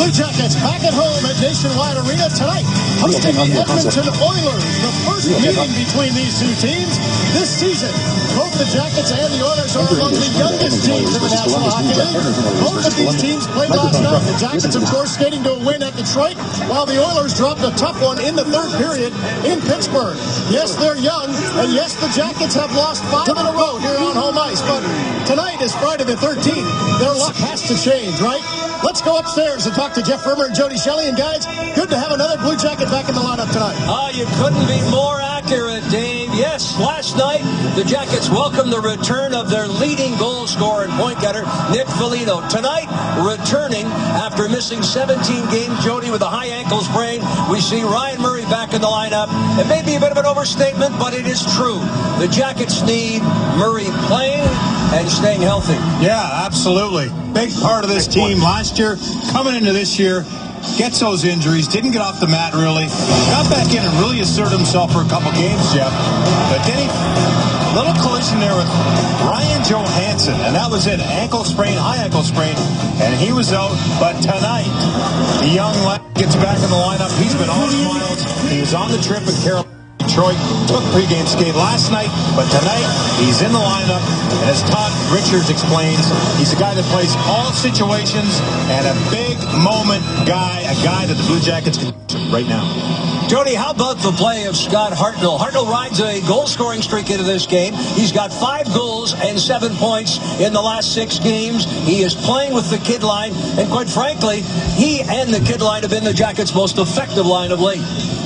Blue Jackets back at home at Nationwide Arena tonight, hosting the Edmonton Oilers. The first meeting between these two teams this season. Both the Jackets and the Oilers are among the youngest teams in the National Hockey League. Both of these teams played last night. The Jackets, of course, skating to a win at Detroit, while the Oilers dropped a tough one in the third period in Pittsburgh. Yes, they're young, and yes, the Jackets have lost 5 in a row here on home ice, but tonight is Friday the 13th. Their luck has to change, right? Let's go upstairs and talk to Jeff Vermer and Jody Shelley. And guys, good to have another Blue Jacket back in the lineup tonight. Oh, you couldn't be more accurate, Dave. Yes, last night, the Jackets welcomed the return of their leading goal scorer and point getter, Nick Foligno. Tonight, returning after missing 17 games, Jody, with a high ankle sprain, we see Ryan Murray back in the lineup. It may be a bit of an overstatement, but it is true. The Jackets need Murray playing and staying healthy. Yeah, absolutely. Big part of this team last year, coming into this year, gets those injuries, didn't get off the mat really, got back in and really asserted himself for a couple games, Jeff. But then little collision there with Ryan Johansson, and that was it. Ankle sprain, high ankle sprain, and he was out. But tonight, the young lad gets back in the lineup. He's been all smiles. He was on the trip with Carolina. Detroit took pregame skate last night, but tonight he's in the lineup, and as Todd Richards explains, he's a guy that plays all situations and a big moment guy, a guy that the Blue Jackets can right now. Jody, how about the play of Scott Hartnell? Hartnell rides a goal-scoring streak into this game. He's got 5 goals and 7 points in the last 6 games. He is playing with the kid line, and quite frankly, he and the kid line have been the Jackets' most effective line of late.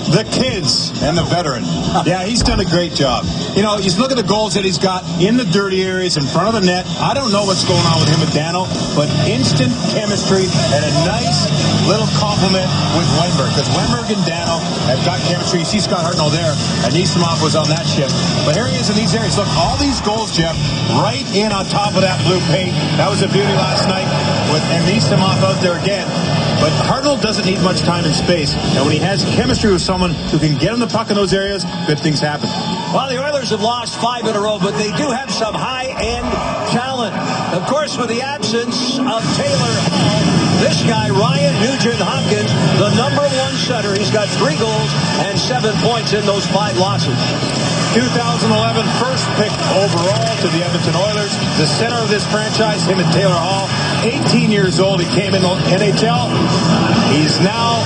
The kids and the veteran. Yeah, he's done a great job. You know, you look at the goals that he's got in the dirty areas in front of the net. I don't know what's going on with him and Dano, but instant chemistry and a nice little compliment with Wenberg, because Wenberg and Dano have got chemistry. You see Scott Hartnell there. Anisimov was on that ship. But here he is in these areas. Look, all these goals, Jeff, right in on top of that blue paint. That was a beauty last night with Anisimov out there again. But Hartnell doesn't need much time and space. And when he has chemistry with someone who can get him the puck in those areas, good things happen. Well, the Oilers have lost 5 in a row, but they do have some high-end talent. Of course, with the absence of Taylor Hall, this guy, Ryan Nugent-Hopkins, the #1 setter. He's got 3 goals and 7 points in those 5 losses. 2011 first pick overall to the Edmonton Oilers. The center of this franchise, him and Taylor Hall. 18 years old. He came in the NHL. He's now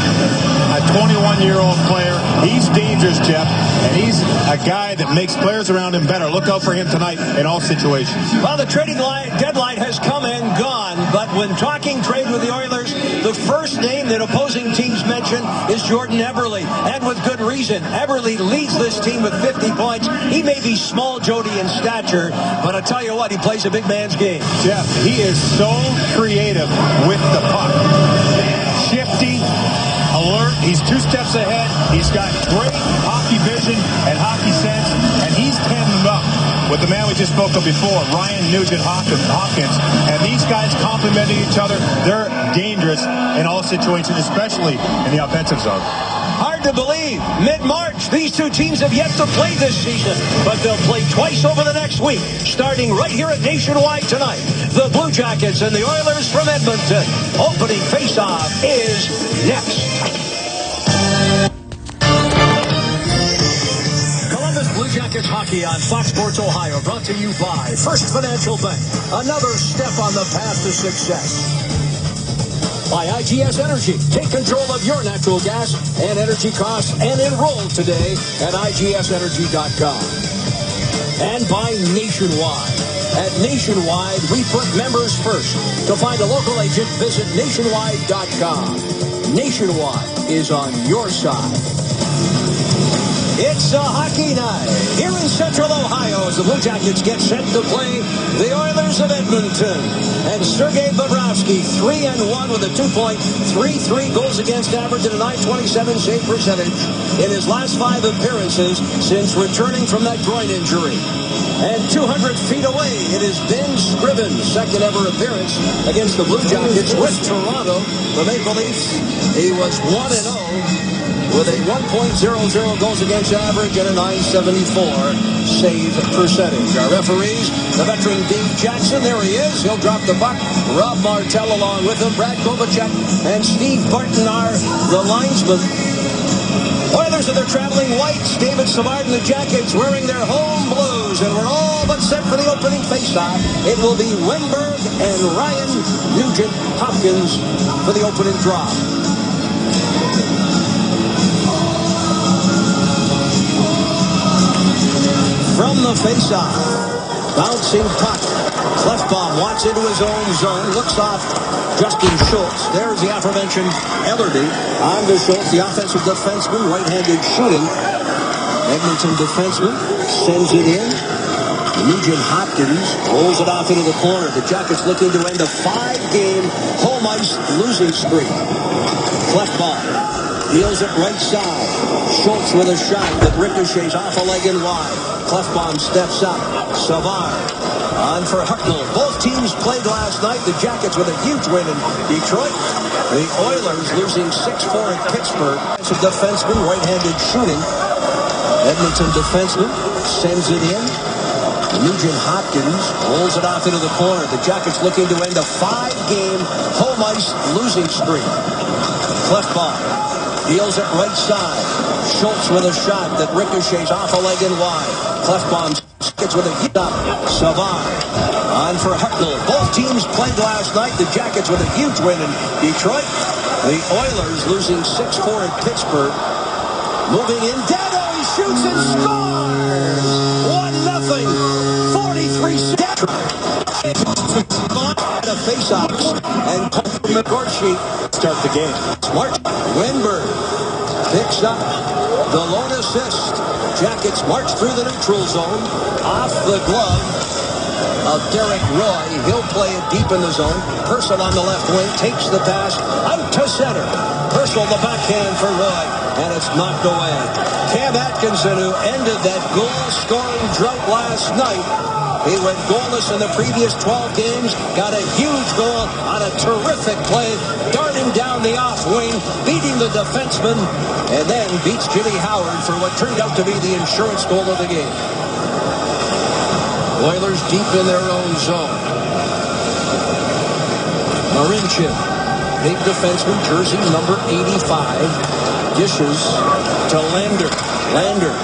a 21-year-old player. He's dangerous, Jeff, and he's a guy that makes players around him better. Look out for him tonight in all situations. Well, the trading deadline has come and gone, but when talking trade with the Oilers, the first name that opposing teams mention is Jordan Eberle, and with good reason. Eberle leads this team with 50 points. He may be small, Jody, in stature, but I tell you what, he plays a big man's game. Jeff, he is so creative with the puck. Shifty, alert. He's 2 steps ahead. He's got great hockey vision and hockey sense, and he's tandem up with the man we just spoke of before, Ryan Nugent-Hopkins. And these guys complementing each other. They're dangerous in all situations, especially in the offensive zone. Hard to believe. Mid-March, these two teams have yet to play this season, but they'll play twice over the next week, starting right here at Nationwide tonight. The Blue Jackets and the Oilers from Edmonton. Opening face-off is next. Blue Jackets hockey on Fox Sports Ohio, brought to you by First Financial Bank. Another step on the path to success. By IGS Energy. Take control of your natural gas and energy costs and enroll today at IGSenergy.com. And by Nationwide. At Nationwide, we put members first. To find a local agent, visit Nationwide.com. Nationwide is on your side. It's a hockey night here in Central Ohio as the Blue Jackets get set to play the Oilers of Edmonton. And Sergei Bobrovsky, 3-1 with a 2.33 goals against average and a .927 save percentage in his last 5 appearances since returning from that groin injury. And 200 feet away, it is Ben Scriven's second ever appearance against the Blue Jackets with Toronto. The Maple Leafs, he was 1-0. with a 1.00 goals against average and a .974 save percentage. Our referees, The veteran Dave Jackson, there he is. He'll drop the puck. Rob Martel along with him. Brad Kovacek and Steve Barton are the linesmen. Oilers in their traveling whites. David Savard and the Jackets wearing their home blues. And we're all but set for the opening faceoff. It will be Wenberg and Ryan Nugent Hopkins for the opening draw. From the faceoff, bouncing puck. Clefbaum wants into his own zone, looks off Justin Schultz. There's the aforementioned Ellerby. On to Schultz, the offensive defenseman, right-handed shooting. Edmonton defenseman sends it in. Nugent Hopkins rolls it off into the corner. The Jackets looking to end a 5-game home ice losing streak. Clefbaum deals it right side. Schultz with a shot that ricochets off a leg and wide. Clefbaum steps up. Savard on for Hucknall. Both teams played last night. The Jackets with a huge win in Detroit. The Oilers losing 6-4 at Pittsburgh. It's a defenseman, right-handed shooting. Edmonton defenseman sends it in. Nugent Hopkins rolls it off into the corner. The Jackets looking to end a 5-game home ice losing streak. Clefbaum deals it right side. Schultz with a shot that ricochets off a leg and wide. Clefbaum gets with a hit up. Savard on for Hucknall. Both teams played last night. The Jackets with a huge win in Detroit. The Oilers losing 6-4 at Pittsburgh. Moving in. Dano, he shoots and scores! 1-0. 43 seconds. A face-offs. And McCourtsheet start the game. Smart. Wenberg picks up the lone assist. Jackets march through the neutral zone. Off the glove of Derek Roy. He'll play it deep in the zone. Purcell on the left wing takes the pass out to center. Purcell the backhand for Roy. And it's knocked away. Cam Atkinson, who ended that goal-scoring drought last night. He went goalless in the previous 12 games. Got a huge goal on a terrific play. Darting down the off wing, beating the defenseman, and then beats Jimmy Howard for what turned out to be the insurance goal of the game. Oilers deep in their own zone. Marinchin, big defenseman, jersey number 85. Dishes to Lander. Lander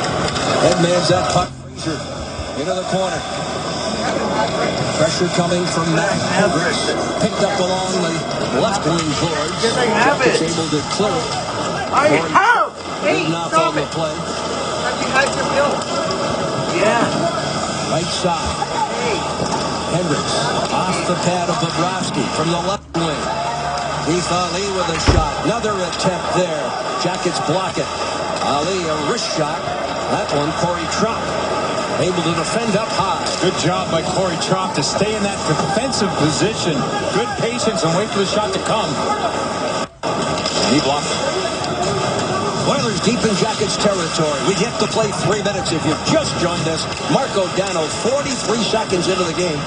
headmans that puck. Fraser into the corner. Pressure coming from Matt Hendricks. Picked up along the left wing boards. Jackets able to clear it. Not on the play. Yeah. Right side. Hendricks off the pad of Bobrovsky from the left wing. Heath Ali with a shot. Another attempt there. Jackets block it. Ali a wrist shot. That one Corey Trump able to defend up high. Good job by Corey Trump to stay in that defensive position. Good patience and wait for the shot to come. He blocked it. Oilers deep in Jackets territory. We get to play 3 minutes if you've just joined us. Marco Dano, 43 seconds into the game.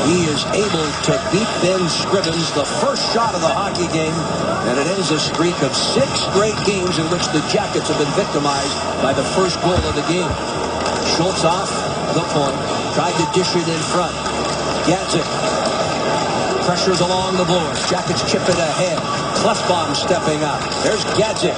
He is able to beat Ben Scrivens, the first shot of the hockey game, and it ends a streak of 6 straight games in which the Jackets have been victimized by the first goal of the game. Schultz off the point, tried to dish it in front. Gadzik pressures along the boards. Jackets chip it ahead. Clefbaum stepping up. There's Gadzik.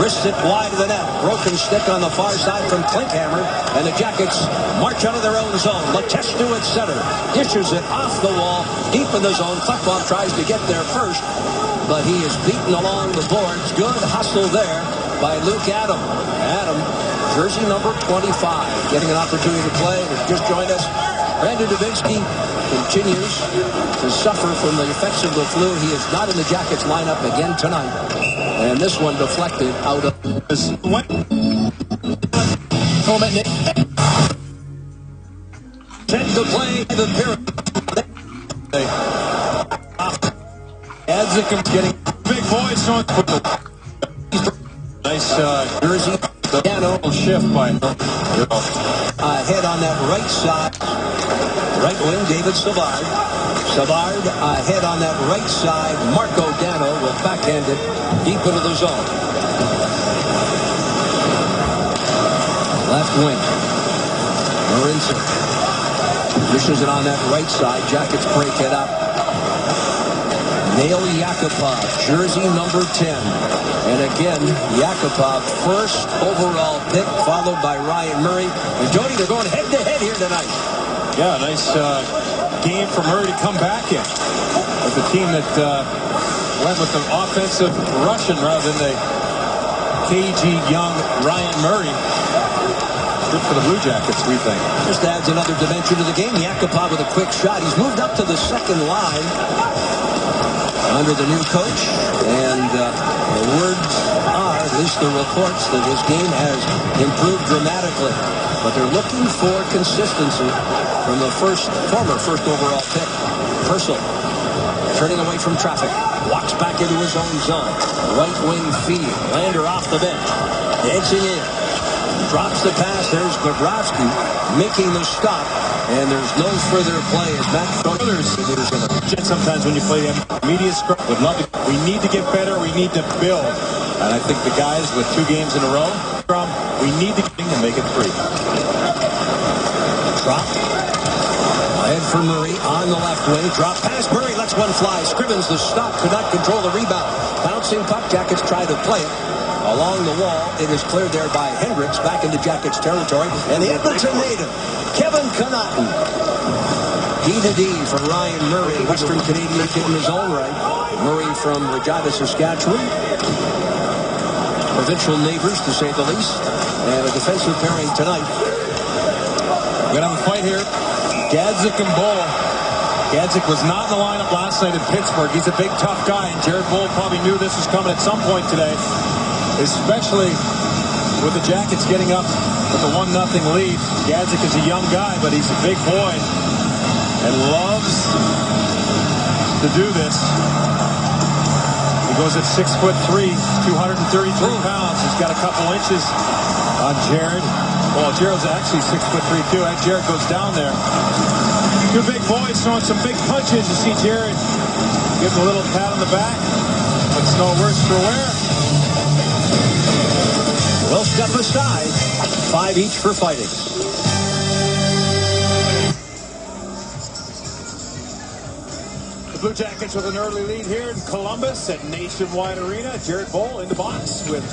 Wrists it wide of the net. Broken stick on the far side from Klinkhammer. And the Jackets march out of their own zone. Letestu at center. Dishes it off the wall. Deep in the zone. Clefbaum tries to get there first. But he is beaten along the boards. Good hustle there by Luke Adam. Adam, jersey number 25. Getting an opportunity to play. Just joined us. Brandon Dubinsky continues to suffer from the effects of the flu. He is not in the Jackets lineup again tonight. And this one deflected out of this. Sent to play the period. Adzik getting big voice on nice jersey. Piano shift by head on that right side. Right wing, David Savard. Savard ahead on that right side. Marco Dano will backhand it deep into the zone. Left wing. Marincin Dishes it on that right side. Jackets break it up. Nail Yakupov, jersey number 10. And again, Yakupov, first overall pick, followed by Ryan Murray. And Jody, they're going head-to-head here tonight. Yeah, nice game for Murray to come back in with a team that went with the offensive Russian rather than the cagey young Ryan Murray. Good for the Blue Jackets, we think. Just adds another dimension to the game. Yakupov with a quick shot. He's moved up to the second line under the new coach. And the words are, at least the reports, that his game has improved dramatically. But they're looking for consistency from the former first overall pick. Purcell turning away from traffic. Walks back into his own zone. Right wing feed. Lander off the bench. Dancing in. Drops the pass. There's Bobrovsky making the stop. And there's no further play as Matt Others. Sometimes when you play the media scrum, would love to. We need to get better. We need to build. And I think the guys with 2 games in a row, we need to make it 3. Drop. Ahead for Murray on the left wing. Drop pass. Murray lets one fly. Scrivens the stop. Could not control the rebound. Bouncing puck. Jackets try to play it. Along the wall. It is cleared there by Hendricks. Back into Jackets territory. And the Edmonton native, Kevin Connaughton. D-to-D for Ryan Murray. Western Canadian kid in his own right. Murray from Regina, Saskatchewan. Provincial neighbors, to say the least. And a defensive pairing tonight. We're going to have a fight here. Gadzik and Bull. Gadzik was not in the lineup last night in Pittsburgh. He's a big, tough guy, and Jared Bull probably knew this was coming at some point today, especially with the Jackets getting up with a 1-0 lead. Gadzik is a young guy, but he's a big boy and loves to do this. He goes at 6'3", 233 pounds. He's got a couple inches on Jared. Well, Jared's actually 6'3" too. And Jared goes down there. 2 big boys throwing some big punches. You see Jared give him a little pat on the back. It's no worse for wear. We'll step aside. 5 each for fighting. The Blue Jackets with an early lead here in Columbus at Nationwide Arena. Jared Bull in the box with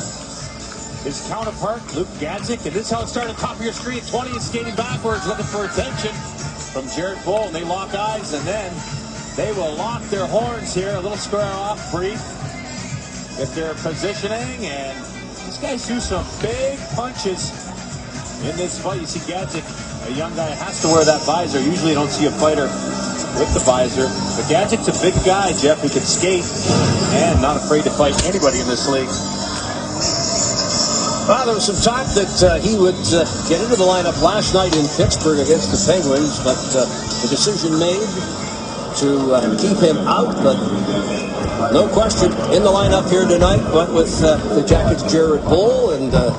his counterpart, Luke Gadzik. And this is how it started. Top of your screen. 20 is skating backwards, looking for attention from Jared Bull. And they lock eyes, and then they will lock their horns here. A little square off, brief. Get their positioning, and these guys do some big punches in this fight. You see Gadzik, a young guy, has to wear that visor. Usually you don't see a fighter with the visor. But Gadzik's a big guy, Jeff, who can skate and not afraid to fight anybody in this league. Well, there was some talk that he would get into the lineup last night in Pittsburgh against the Penguins, but the decision made to keep him out. But no question, in the lineup here tonight, went with the Jackets' Jared Bull, and a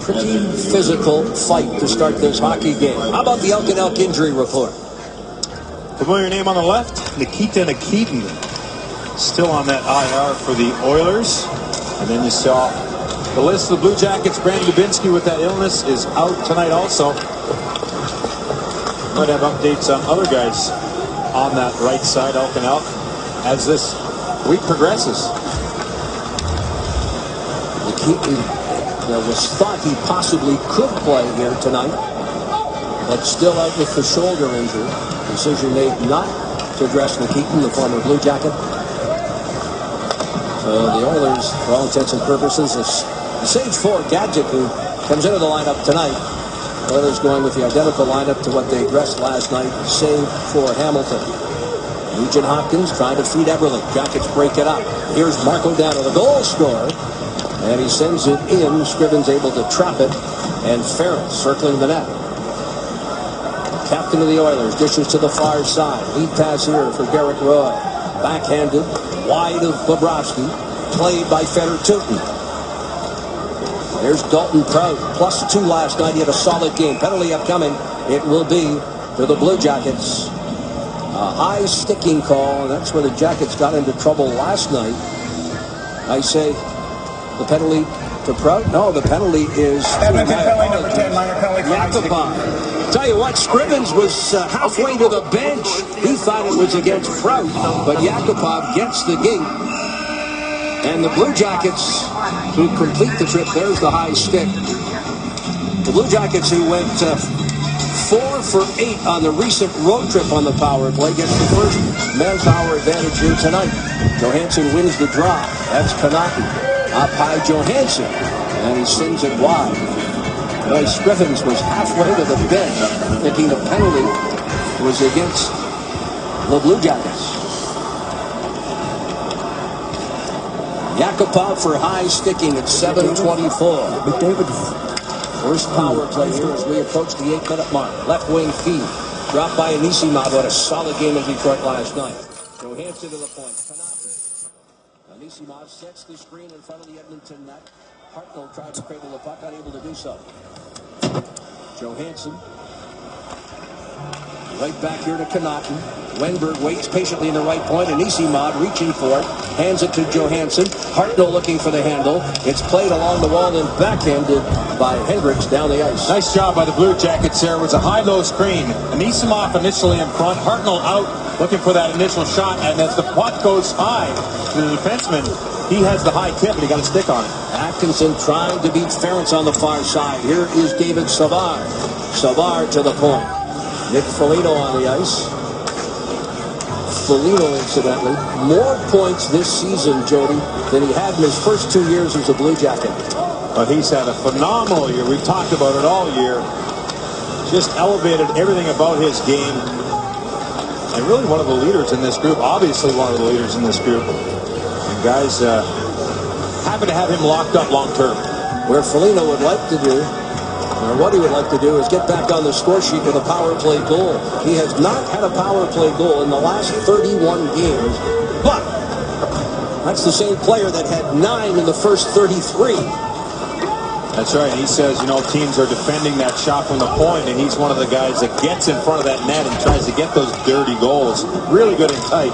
pretty physical fight to start this hockey game. How about the Elk and Elk injury report? Familiar name on the left, Nikita Nikitin, still on that IR for the Oilers. And then you saw the list of the Blue Jackets. Brandon Dubinsky with that illness is out tonight also. Might have updates on other guys on that right side, Elk and Elk, as this week progresses. There was thought he possibly could play here tonight, but still out with the shoulder injury. Decision made not to dress Nikitin, the former Blue Jacket. So the Oilers, for all intents and purposes, is stage 4, Gadzik, who comes into the lineup tonight. Oilers going with the identical lineup to what they dressed last night, save for Hamilton. Nugent Hopkins trying to feed Eberle. Jackets break it up. Here's Marco Dano, the goal scorer. And he sends it in. Scrivens able to trap it. And Ferris circling the net. Captain of the Oilers dishes to the far side. Lead pass here for Garrett Roy. Backhanded. Wide of Bobrovsky. Played by Feder Tootin. There's Dalton Prout. +2 last night. He had a solid game. Penalty upcoming. It will be to the Blue Jackets. A high sticking call. That's where the Jackets got into trouble last night. I say the penalty to Prout. No, the penalty is Edmonton penalty number 10, minor penalty. Yakupov. Tell you what, Scrivens was halfway to the bench. He thought it was against Prout, but Yakupov gets the gate. And the Blue Jackets, who complete the trip, there's the high stick. The Blue Jackets, who went 4 for 8 on the recent road trip on the power play, gets the first manpower advantage here tonight. Johansson wins the draw. That's Connaughton. Up high Johansson, and he sends it wide. Boy, Scrivens was halfway to the bench, thinking the penalty was against the Blue Jackets. Yakupov for high sticking at 7:24. McDavid. First power play here as we approach the 8-minute mark. Left wing feed. Dropped by Anisimov. What a solid game in Detroit last night. Johansson to the point. Anisimov sets the screen in front of the Edmonton net. Hartnell tried to cradle the puck, unable to do so. Johansson. Right back here to Connaughton. Wenberg waits patiently in the right point. Anisimov reaching for it. Hands it to Johansson. Hartnell looking for the handle. It's played along the wall and backhanded by Hendricks down the ice. Nice job by the Blue Jackets there. It was a high-low screen. Anisimov initially in front. Hartnell out looking for that initial shot. And as the puck goes high to the defenseman, he has the high tip and he got a stick on it. Atkinson trying to beat Ferentz on the far side. Here is David Savard. Savard to the point. Nick Foligno on the ice. Foligno, incidentally, more points this season, Jody, than he had in his first 2 years as a Blue Jacket. But he's had a phenomenal year. We've talked about it all year. Just elevated everything about his game. And really one of the leaders in this group. Obviously one of the leaders in this group. And guys, happy to have him locked up long term. Where Foligno would like to do, or what he would like to do, is get back on the score sheet with a power play goal. He has not had a power play goal in the last 31 games, but that's the same player that had 9 in the first 33. That's right. He says, you know, teams are defending that shot from the point, and he's one of the guys that gets in front of that net and tries to get those dirty goals. Really good and tight.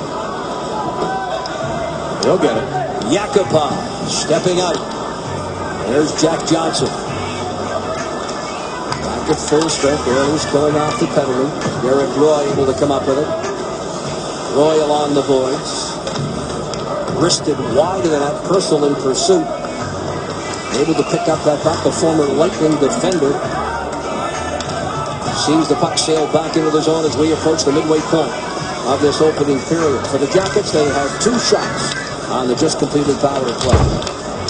He'll get it. Yakupov stepping out. There's Jack Johnson. Back at full strength. Oilers going off the penalty. Derek Roy able to come up with it. Roy along the boards. Wristed wide of the net. Purcell in pursuit. Able to pick up that puck. The former Lightning defender sees the puck sail back into the zone as we approach the midway point of this opening period. For the Jackets, they have 2 shots on the just completed power play.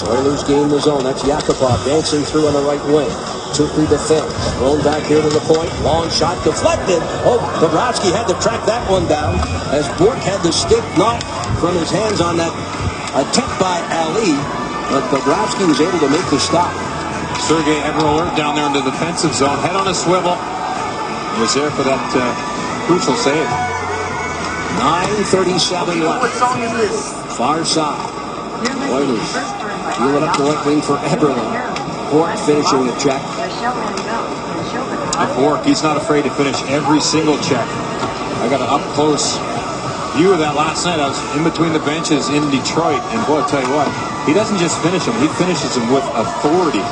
Oilers gain the zone. That's Yakupov dancing through on the right wing. Tukey defense. Thrown back here to the point. Long shot deflected. Oh, Bobrovsky had to track that one down as Bork had the stick knocked from his hands on that attempt by Ali. But Bobrovsky was able to make the stop. Sergei Eberle down there in the defensive zone. Head on a swivel. Was there for that crucial save. 9:37 left. What song is this? Far side. Oilers peeling up the right wing for Eberle. Bork finishing the check. Bork, he's not afraid to finish every single check. I got an up-close view of that last night. I was in between the benches in Detroit, and boy, I'll tell you what, he doesn't just finish them, he finishes them with authority.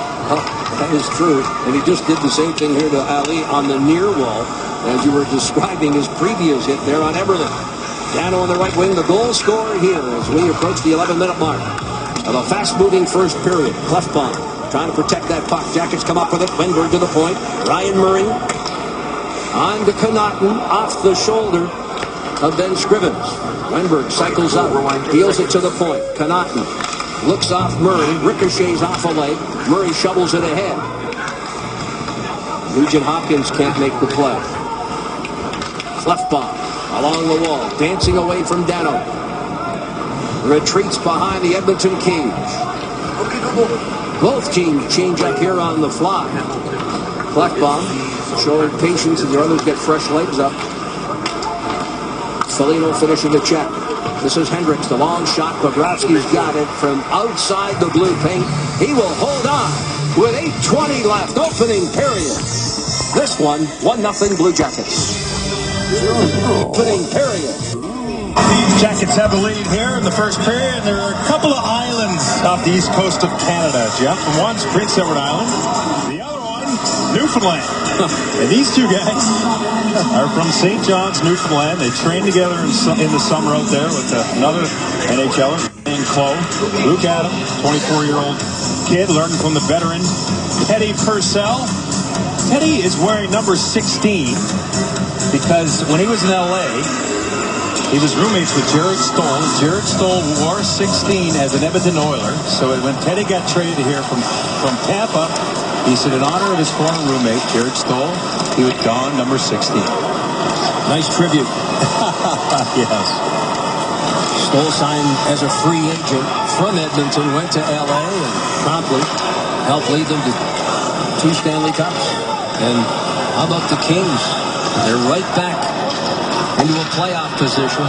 That is true, and he just did the same thing here to Ali on the near wall, as you were describing his previous hit there on Eberle. Dano on the right wing, the goal scorer here as we approach the 11-minute mark of a fast-moving first period. Clefbaum trying to protect that puck. Jackets come up with it. Wenberg to the point. Ryan Murray on to Connaughton, off the shoulder of Ben Scrivens. Wenberg cycles up, deals it to the point. Connaughton looks off Murray, ricochets off a leg. Murray shovels it ahead. Nugent Hopkins can't make the play. Clefbaum along the wall, dancing away from Dano. Retreats behind the Edmonton cage. Both teams change up here on the fly. Clefbaum showing patience as the others get fresh legs up. Foligno finishing the check. This is Hendricks, the long shot. Bobrovsky's got it from outside the blue paint. He will hold on with 8:20 left. Opening period. This one, 1-0 Blue Jackets. Opening period. The Jackets have a lead here in the first period. There are a couple of islands off the east coast of Canada, Jeff. One's Prince Edward Island. The other one, Newfoundland. And these two guys are from St. John's, Newfoundland. They trained together in the summer out there with another NHLer named Chloe. Luke Adam, 24-year-old kid, learning from the veteran Teddy Purcell. Teddy is wearing number 16 because when he was in L.A., he was roommates with Jared Stoll. Jared Stoll wore 16 as an Edmonton Oiler. So when Teddy got traded here from Tampa, he said in honor of his former roommate, Jared Stoll, he would don number 16. Nice tribute. Yes. Stoll signed as a free agent from Edmonton, went to L.A. and promptly helped lead them to 2 Stanley Cups. And how about the Kings? They're right back into a playoff position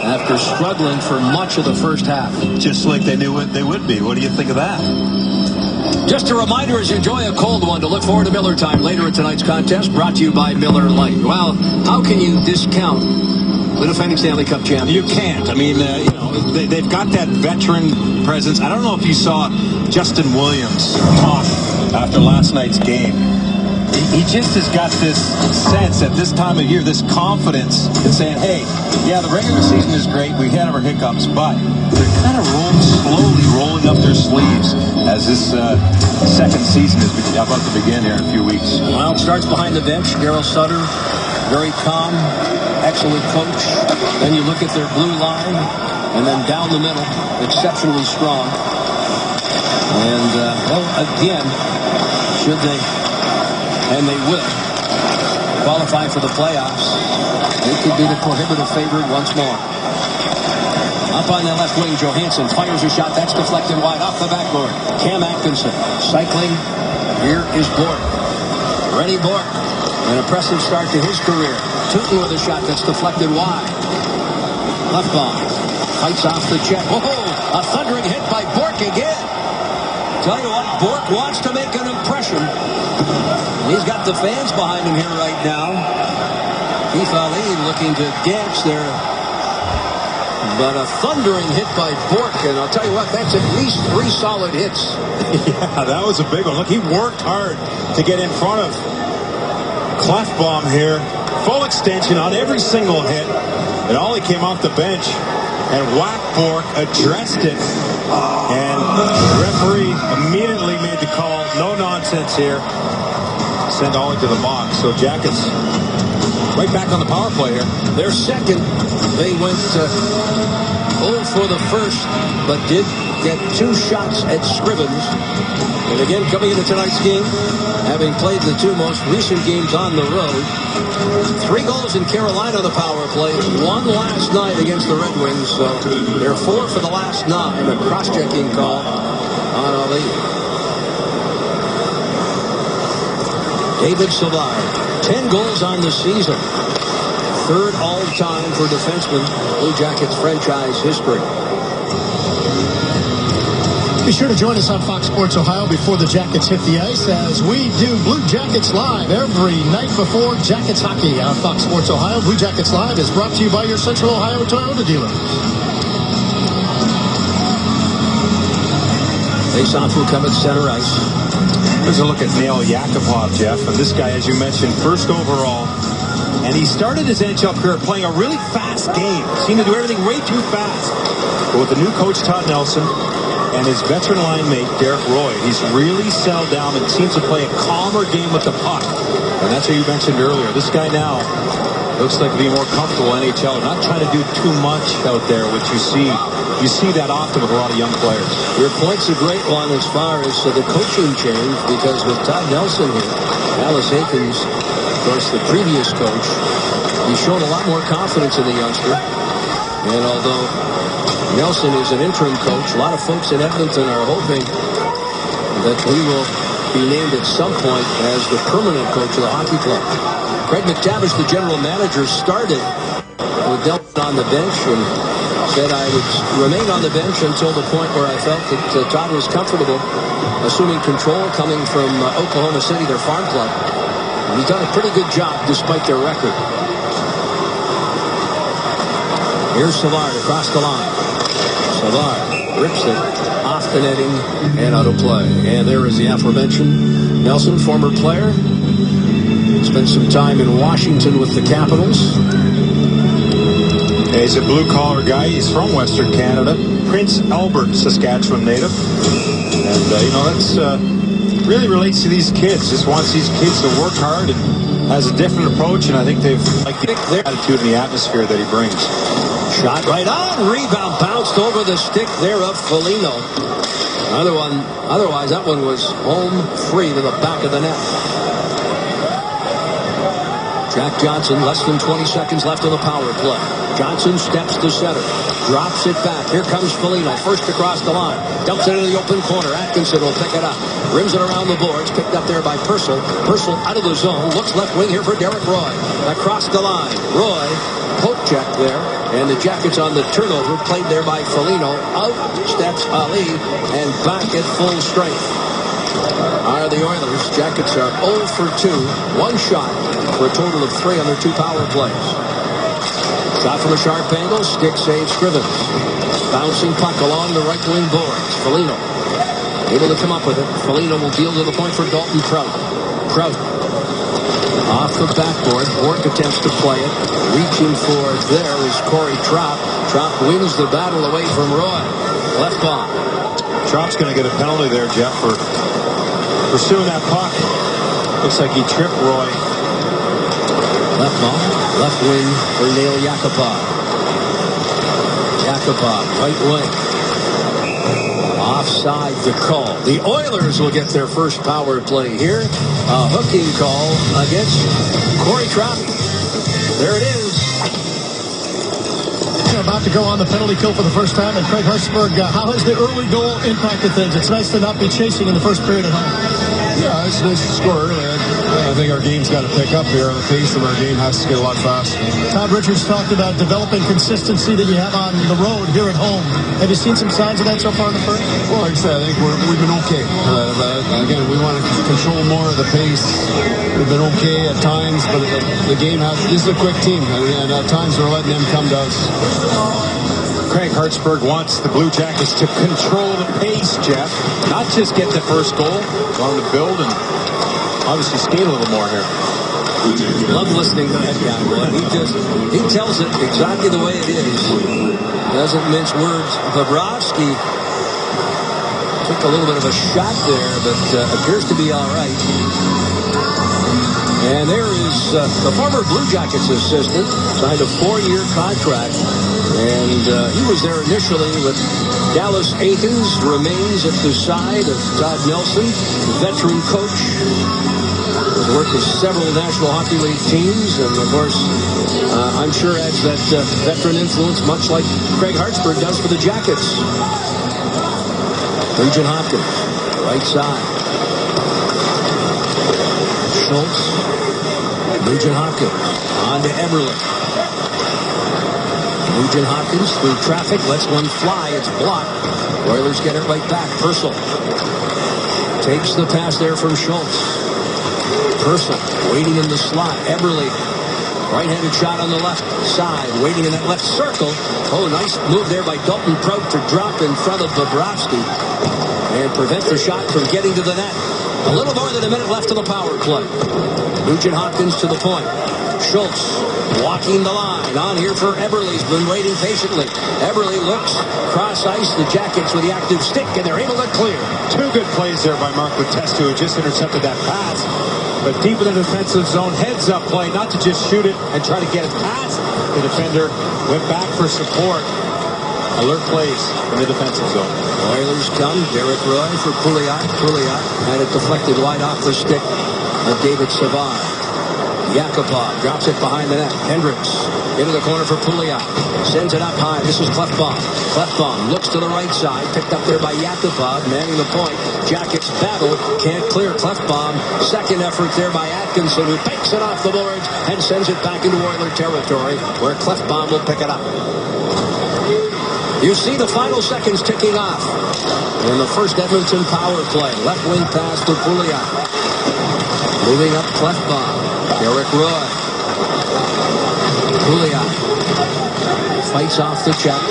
after struggling for much of the first half. Just like they knew what they would be. What do you think of that? Just a reminder as you enjoy a cold one to look forward to Miller Time later in tonight's contest, brought to you by Miller Lite. Well, how can you discount the defending Stanley Cup champions? You can't. I mean, they've got that veteran presence. I don't know if you saw Justin Williams talk after last night's game. He just has got this sense at this time of year, this confidence in saying, hey, yeah, the regular season is great. We had our hiccups, but they're kind of slowly rolling up their sleeves as this second season is about to begin here in a few weeks. Well, it starts behind the bench. Daryl Sutter, very calm, excellent coach. Then you look at their blue line, and then down the middle, exceptionally strong. And, well, again, should they... and they will qualify for the playoffs, they could be the prohibitive favorite once more. Up on the left wing, Johansson fires a shot. That's deflected wide off the backboard. Cam Atkinson cycling. Here is Bork. Rennie Bork. An impressive start to his career. Tootin with a shot that's deflected wide. Left bomb. Fights off the check. Whoa! A thundering hit by Bork again. Tell you what, Bork wants to make an impression. He's got the fans behind him here right now. Keith Ali looking to dance there. But a thundering hit by Bork, and I'll tell you what, that's at least 3 solid hits. Yeah, that was a big one. Look, he worked hard to get in front of Clefbaum here. Full extension on every single hit. And Ollie came off the bench and whacked Bork, addressed it. And the referee immediately made the call. No nonsense here. Send Ollie to the box. So Jackets right back on the power play here. They're second. They went 0 for the first, but did get 2 shots at Scrivens. And again, coming into tonight's game, having played the 2 most recent games on the road, 3 goals in Carolina on the power play, 1 last night against the Red Wings. So they're 4 for the last 9. A cross-checking call on Ali. David Savard, 10 goals on the season. 3rd all-time for defenseman, Blue Jackets franchise history. Be sure to join us on Fox Sports Ohio before the Jackets hit the ice as we do Blue Jackets Live every night before Jackets hockey on Fox Sports Ohio. Blue Jackets Live is brought to you by your Central Ohio Toyota dealers. Face-off will come at center ice. Here's a look at Nail Yakupov, Jeff. And this guy, as you mentioned, first overall. And he started his NHL career playing a really fast game. Seemed to do everything way too fast. But with the new coach, Todd Nelson, and his veteran line mate, Derek Roy, he's really settled down and seems to play a calmer game with the puck. And that's what you mentioned earlier. This guy now looks like to be more comfortable NHL. Not trying to do too much out there, which you see that often with a lot of young players. Your point's a great one as far as the coaching change, because with Todd Nelson here, Alice Aikens, of course, the previous coach, he's shown a lot more confidence in the youngster. And although Nelson is an interim coach, a lot of folks in Edmonton are hoping that he will be named at some point as the permanent coach of the hockey club. Craig McTavish, the general manager, started with Delton on the bench and said I would remain on the bench until the point where I felt that Todd was comfortable assuming control, coming from Oklahoma City, their farm club. And he's done a pretty good job despite their record. Here's Savard across the line. Savard rips it off the netting and out of play. And there is the aforementioned Nelson, former player. Spent some time in Washington with the Capitals. He's a blue-collar guy. He's from Western Canada. Prince Albert, Saskatchewan native. And, that's really relates to these kids. Just wants these kids to work hard and has a different approach. And I think they've liked the attitude and the atmosphere that he brings. Shot right on. Rebound bounced over the stick there of Foligno. Otherwise, that one was home free to the back of the net. Jack Johnson, less than 20 seconds left on the power play. Johnson steps to center. Drops it back. Here comes Foligno. First across the line. Dumps it into the open corner. Atkinson will pick it up. Rims it around the boards. Picked up there by Purcell. Purcell out of the zone. Looks left wing here for Derek Roy. Across the line. Roy. Poke check there. And the Jackets on the turnover. Played there by Foligno. Out steps Ali. And back at full strength are the Oilers. Jackets are 0 for 2. One shot for a total of 3 on their 2 power plays. Shot from a sharp angle. Stick save Scrivens. Bouncing puck along the right wing boards. Foligno able to come up with it. Foligno will deal to the point for Dalton Prout. Prout off the backboard. Bork attempts to play it. Reaching for there is Corey Trout. Trout wins the battle away from Roy. Left bomb. Trout's going to get a penalty there, Jeff, for pursuing that puck. Looks like he tripped Roy. Left ball, left wing for Neil Yakupov. Yakupov, right wing. Offside the call. The Oilers will get their first power play here. A hooking call against Corey Trout. There it is. About to go on the penalty kill for the first time. And Craig Hartsburg, how has the early goal impacted things? It's nice to not be chasing in the first period at home. Yeah, it's nice to score early. I think our game's got to pick up here. The pace of our game has to get a lot faster. Todd Richards talked about developing consistency that you have on the road here at home. Have you seen some signs of that so far in the first? Well, like I said, I think we've been okay. Again, we want to control more of the pace. We've been okay at times, but the game this is a quick team, and at times we're letting them come to us. Craig Hartsburg wants the Blue Jackets to control the pace, Jeff. Not just get the first goal. Want them to build and obviously skate a little more here. Love listening to that guy, boy. He tells it exactly the way it is. Doesn't mince words. Bobrovsky took a little bit of a shot there, but appears to be all right. And there is the former Blue Jackets assistant, signed a 4-year contract. And he was there initially with Dallas Aikens, remains at the side of Todd Nelson, veteran coach. Has worked with several National Hockey League teams, and of course, I'm sure adds that veteran influence, much like Craig Hartsburg does for the Jackets. Nugent Hopkins, right side. Schultz, Nugent Hopkins, on to Eberle. Nugent Hopkins through traffic, lets one fly. It's blocked. Oilers get it right back. Purcell takes the pass there from Schultz. Purcell waiting in the slot. Eberle, right-handed shot on the left side, waiting in that left circle. Oh, nice move there by Dalton Prout to drop in front of Bobrovsky and prevent the shot from getting to the net. A little more than a minute left of the power play. Nugent Hopkins to the point. Schultz walking the line. On here for Eberle. He's been waiting patiently. Eberle looks cross ice. The Jackets with the active stick, and they're able to clear. 2 good plays there by Mark Letestu, who just intercepted that pass. But deep in the defensive zone, heads-up play, not to just shoot it and try to get it past the defender. Went back for support. Alert plays in the defensive zone. Oilers come. Derek Roy for Pouliot. Pouliot had it deflected wide off the stick of David Savard. Yakupov drops it behind the net. Hendricks into the corner for Pouliot. Sends it up high. This is Clefbaum. Clefbaum looks to the right side. Picked up there by Yakupov. Manning the point. Jackets battle. Can't clear Clefbaum. Second effort there by Atkinson, who takes it off the boards and sends it back into Oiler territory, where Clefbaum will pick it up. You see the final seconds ticking off in the first Edmonton power play. Left wing pass for Pouliot. Moving up Clefbaum. Derek Roy. Pouliot fights off the check.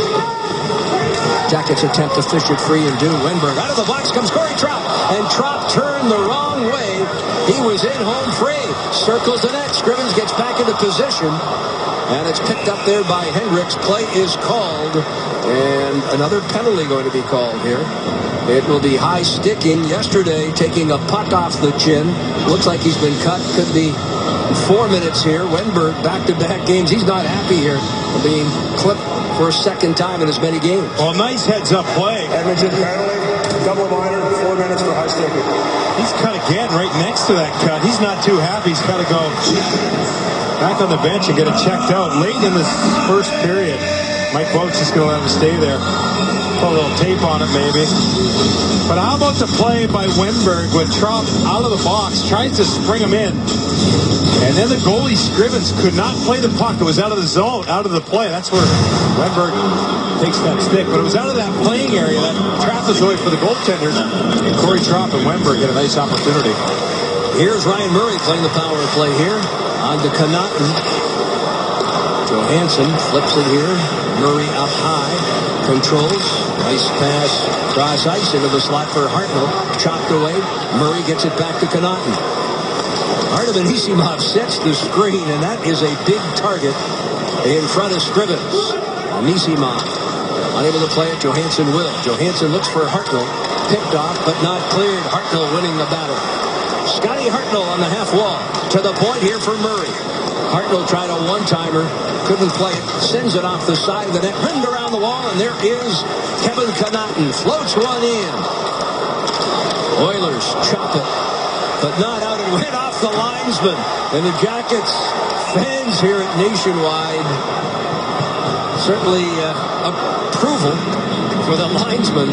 Jackets attempt to fish it free and do. Wenberg out of the box comes Corey Trout. And Trout turns the wrong way. He was in home free. Circles the net. Scrivens gets back into position. And it's picked up there by Hendricks. Play is called. And another penalty going to be called here. It will be high sticking. Yesterday, taking a puck off the chin. Looks like he's been cut. Could be 4 minutes here. Wenberg, back-to-back games. He's not happy here being clipped for a second time in as many games. Well, nice heads-up play. Edmonton penalty. Double minor. 4 minutes for high sticking. He's cut again right next to that cut. He's not too happy. He's got to go back on the bench and get it checked out. Late in this first period, Mike Boat's just going to let him stay there. Put a little tape on it, maybe. But how about the play by Wenberg with Trump out of the box, tries to spring him in. And then the goalie Scrivens could not play the puck. It was out of the zone, out of the play. That's where Wenberg takes that stick. But it was out of that playing area, that trapezoid for the goaltenders. And Corey Trump and Wenberg get a nice opportunity. Here's Ryan Murray playing the power play here. On to Connaughton. Johansson flips it here. Murray up high. Controls. Nice pass. Cross ice into the slot for Hartnell. Chopped away. Murray gets it back to Connaughton. Artem Anisimov sets the screen, and that is a big target in front of Scrivens. Anisimov unable to play it. Johansson will. Johansson looks for Hartnell. Picked off, but not cleared. Hartnell winning the battle. Scotty Hartnell on the half wall. To the point here for Murray. Hartnell tried a one-timer. Couldn't play it. Sends it off the side of the net. Rimmed around the wall, and there is Kevin Connaughton. Floats one in. Oilers chop it, but not out. It went off the linesman. And the Jackets fans here at Nationwide certainly approval for the linesman,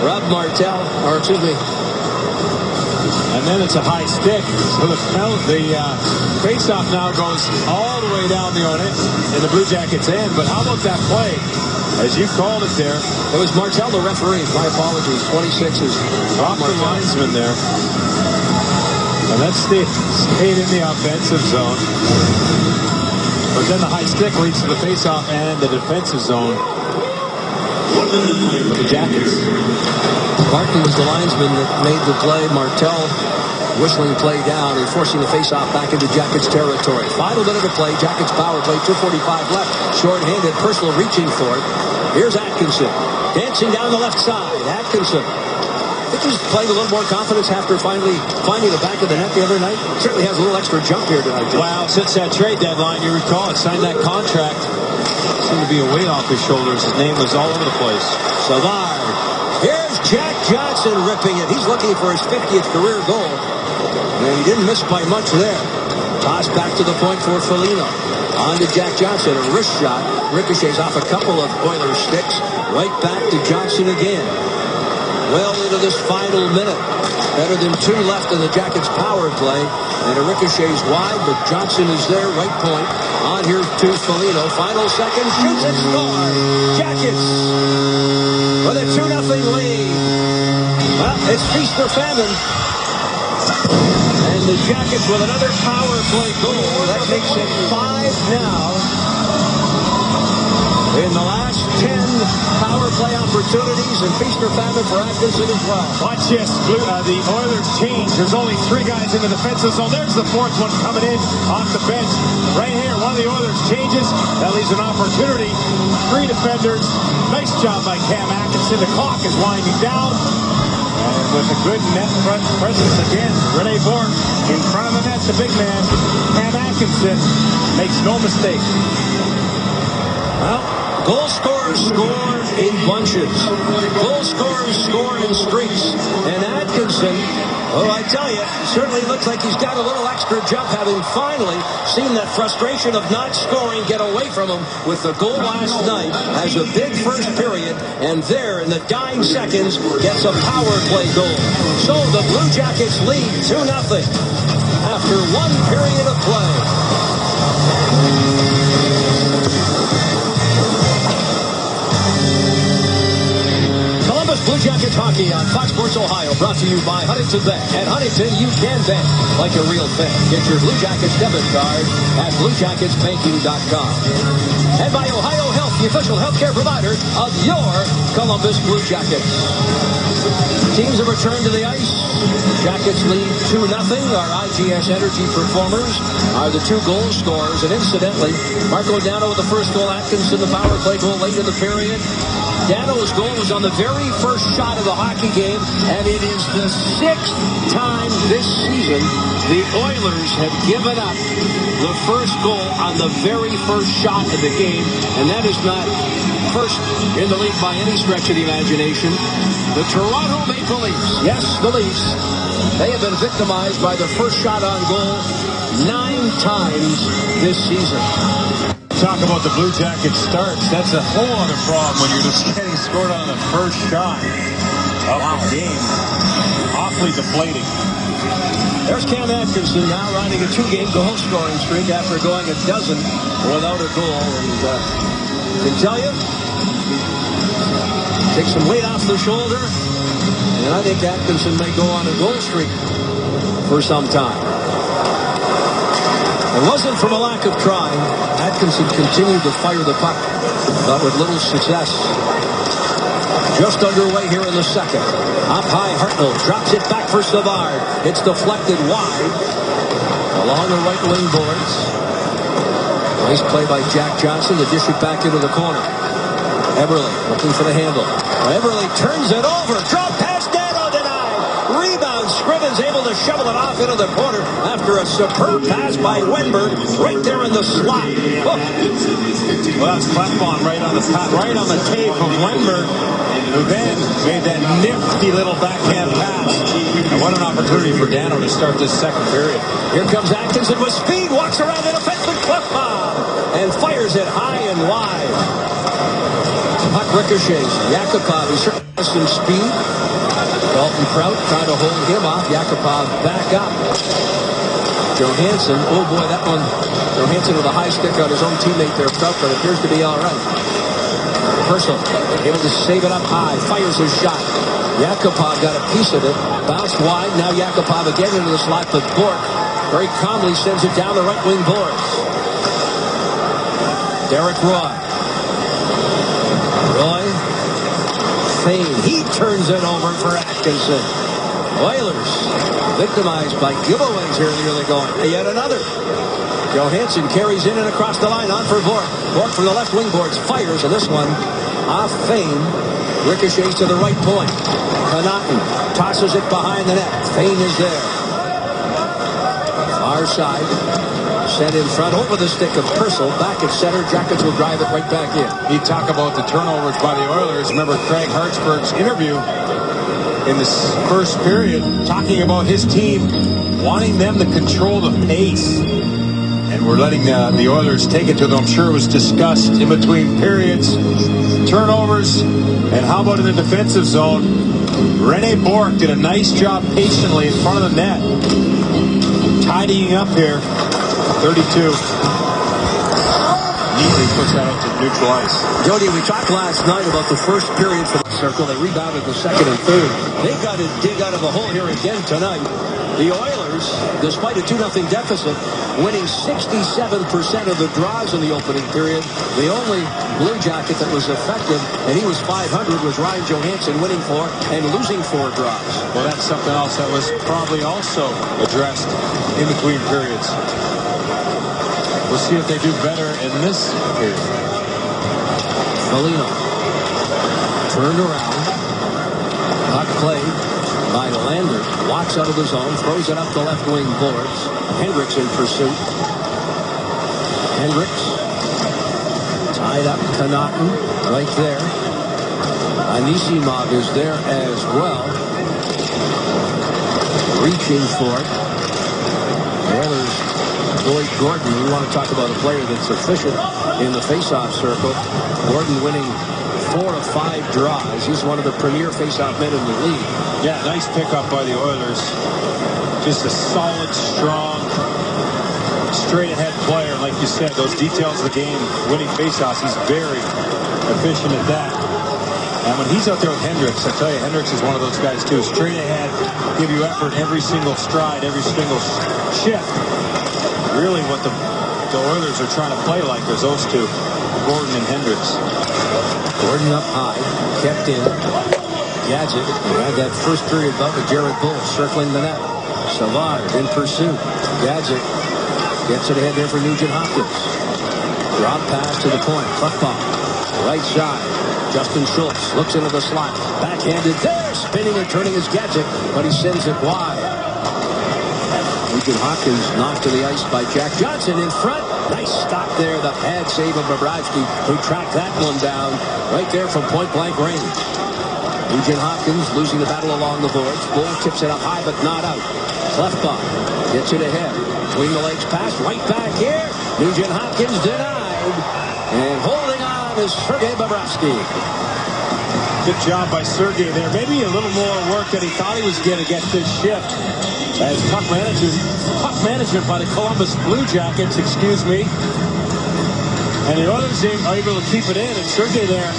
Rob Martel, or excuse me. And then it's a high stick. So the face-off now goes all the way down the own in the Blue Jackets' end. But how about that play? As you called it there. It was Martel, the referee. My apologies. 26 is off the linesman there. And that stayed in the offensive zone. But then the high stick leads to the face-off and the defensive zone for the Jackets. Barton was the linesman that made the play. Martel whistling play down and forcing the face-off back into Jackets territory. Final minute of play. Jackets power play. 2:45 left. Short-handed. Personal reaching for it. Here's Atkinson. Dancing down the left side. Atkinson. I think he's playing a little more confidence after finally finding the back of the net the other night. Certainly has a little extra jump here tonight. Wow, since that trade deadline, you recall it, signed that contract. Seemed to be a weight off his shoulders. His name was all over the place. Savard. Here's Jack Johnson ripping it. He's looking for his 50th career goal. And he didn't miss by much there. Toss back to the point for Foligno. On to Jack Johnson. A wrist shot. Ricochets off a couple of Oilers sticks. Right back to Johnson again. Well into this final minute. Better than 2 left in the Jackets power play. And a ricochets wide, but Johnson is there, right point. On here to Foligno. Final second. Shoots and scores. Jackets with a 2-0 lead. Well, it's feast or famine. And the Jackets with another power play goal. That makes it 5 now. In the last 10 power play opportunities, and feast or famine for Atkinson as well. Watch this. The Oilers change. There's only 3 guys in the defensive zone. There's the 4th one coming in off the bench. Right here, one of the Oilers changes. That leaves an opportunity. 3 defenders. Nice job by Cam Atkinson. The clock is winding down. And with a good net front presence again, Rene Bourque in front of the net, the big man. Cam Atkinson makes no mistake. Well, goal scorers score in bunches. Goal scorers score in streaks. And Atkinson, oh, I tell you, certainly looks like he's got a little extra jump, having finally seen that frustration of not scoring get away from him with the goal last night. Has a big first period, and there in the dying seconds gets a power play goal. So the Blue Jackets lead 2-0 after 1 period of play. Blue Jackets hockey on Fox Sports Ohio, brought to you by Huntington Bank. At Huntington, you can bet like a real fan. Get your Blue Jackets debit card at BlueJacketsBanking.com. And by Ohio Health the official healthcare provider of your Columbus Blue Jackets. Teams have returned to the ice. Jackets lead 2-0. Our IGS Energy performers are the 2 goal scorers. And incidentally, Marco Dano with the first goal, Atkinson the power play goal late in the period. Dano's goal was on the very first shot of the hockey game, and it is the 6th time this season the Oilers have given up the first goal on the very first shot of the game, and that is not first in the league by any stretch of the imagination. The Toronto Maple Leafs, yes, the Leafs, they have been victimized by the first shot on goal 9 times this season. Talk about the Blue Jackets starts. That's a whole other problem when you're just getting scored on the first shot of the game. Awfully deflating. There's Cam Atkinson now riding a 2-game goal scoring streak after going a dozen without a goal. And I can tell you, take some weight off the shoulder, and I think Atkinson may go on a goal streak for some time. It wasn't from a lack of trying. Atkinson continued to fire the puck, but with little success. Just underway here in the second. Up high, Hartnell drops it back for Savard. It's deflected wide along the right wing boards. Nice play by Jack Johnson to dish it back into the corner. Eberle looking for the handle. Eberle turns it over. Drop pass, Dano denied. Rebound. Scrivens able to shovel it off into the corner after a superb pass by Wenberg right there in the slot. Oh. Well, that's Klefbom right on the tape of Wenberg, who then made that nifty little backhand pass. And what an opportunity for Dano to start this second period. Here comes Atkinson with speed, walks around the defenseman Klefbom and fires it high and wide. Puck ricochets. Yakupov, he certainly has some speed. Dalton Prout trying to hold him off. Yakupov back up. Johansson, oh boy, that one. Johansson with a high stick on his own teammate there, Prout, but appears to be all right. Purcell able to save it up high, fires his shot. Yakupov got a piece of it, bounced wide. Now Yakupov again into the slot, but Bourque very calmly sends it down the right wing boards. Derek Roy. Fane, he turns it over for Atkinson. Oilers victimized by giveaways here in the early going. Yet another. Johansson carries in and across the line on for Bourque. Bourque from the left wing boards fires, and this one off Fane. Ricochets to the right point. Connaughton tosses it behind the net. Fane is there. Far side. Sent in front over the stick of Purcell. Back at center. Jackets will drive it right back in. You talk about the turnovers by the Oilers. Remember Craig Hartsburg's interview in this first period, talking about his team wanting them to control the pace. And we're letting the Oilers take it to them. I'm sure it was discussed in between periods. Turnovers. And how about in the defensive zone? Rene Bourque did a nice job patiently in front of the net. Tidying up here. 32. Neatly puts that out to neutral ice. Jody, we talked last night about the first period for the Circle. They rebounded the second and third. They've got to dig out of a hole here again tonight. The Oilers, despite a 2-0 deficit, winning 67% of the draws in the opening period. The only Blue Jacket that was effective, and he was .500, was Ryan Johansson, winning 4 and losing 4 draws. Well, that's something else that was probably also addressed in between periods. We'll see if they do better in this period. Foligno turned around. Puck played by Lander. Walks out of the zone. Throws it up the left wing boards. Hendricks in pursuit. Hendricks tied up. Connaughton right there. Anisimov is there as well. Reaching for it. Oilers. Boyd Gordon, we want to talk about a player that's efficient in the faceoff circle. Gordon winning 4 of 5 draws. He's one of the premier faceoff men in the league. Yeah, nice pickup by the Oilers. Just a solid, strong, straight-ahead player. Like you said, those details of the game, winning faceoffs, he's very efficient at that. And when he's out there with Hendricks, I tell you, Hendricks is one of those guys too. Straight ahead, give you effort every single stride, every single shift. Really what the Oilers are trying to play like is those two. Gordon and Hendricks. Gordon up high, kept in. Gadget had that first period bout with Jared Bull circling the net. Savard in pursuit. Gadget gets it ahead there for Nugent Hopkins. Drop pass to the point. Klefbom. Right side. Justin Schultz looks into the slot. Backhanded there. Spinning and turning his Gadget, but he sends it wide. Nugent Hopkins knocked to the ice by Jack Johnson in front. Nice stop there. The pad save of Bobrovsky, who tracked that one down right there from point-blank range. Nugent Hopkins losing the battle along the boards. Bull tips it up high, but not out. Klefbom gets it ahead. Between the legs pass. Right back here. Nugent Hopkins denied. And holding on is Sergei Bobrovsky. Good job by Sergei there. Maybe a little more work than he thought he was going to get this shift. As puck management by the Columbus Blue Jackets, excuse me. And the Oilers are able to keep it in. And Sergei there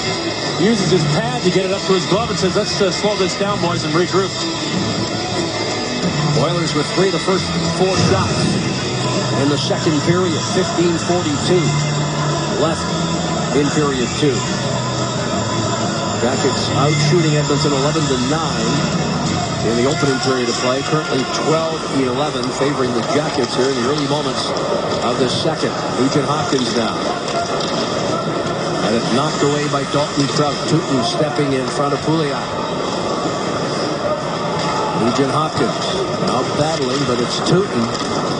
uses his pad to get it up to his glove and says, let's slow this down, boys, and regroup. Oilers with 3 of the first 4 shots in the second period. 15:42 left in period 2. Jackets out shooting Edmonton 11-9 in the opening period of play. Currently 12-11 favoring the Jackets here in the early moments of the second. Nugent Hopkins now. And it knocked away by Dalton Trout. Tootin stepping in front of Pouliot. Nugent Hopkins now battling, but it's Tootin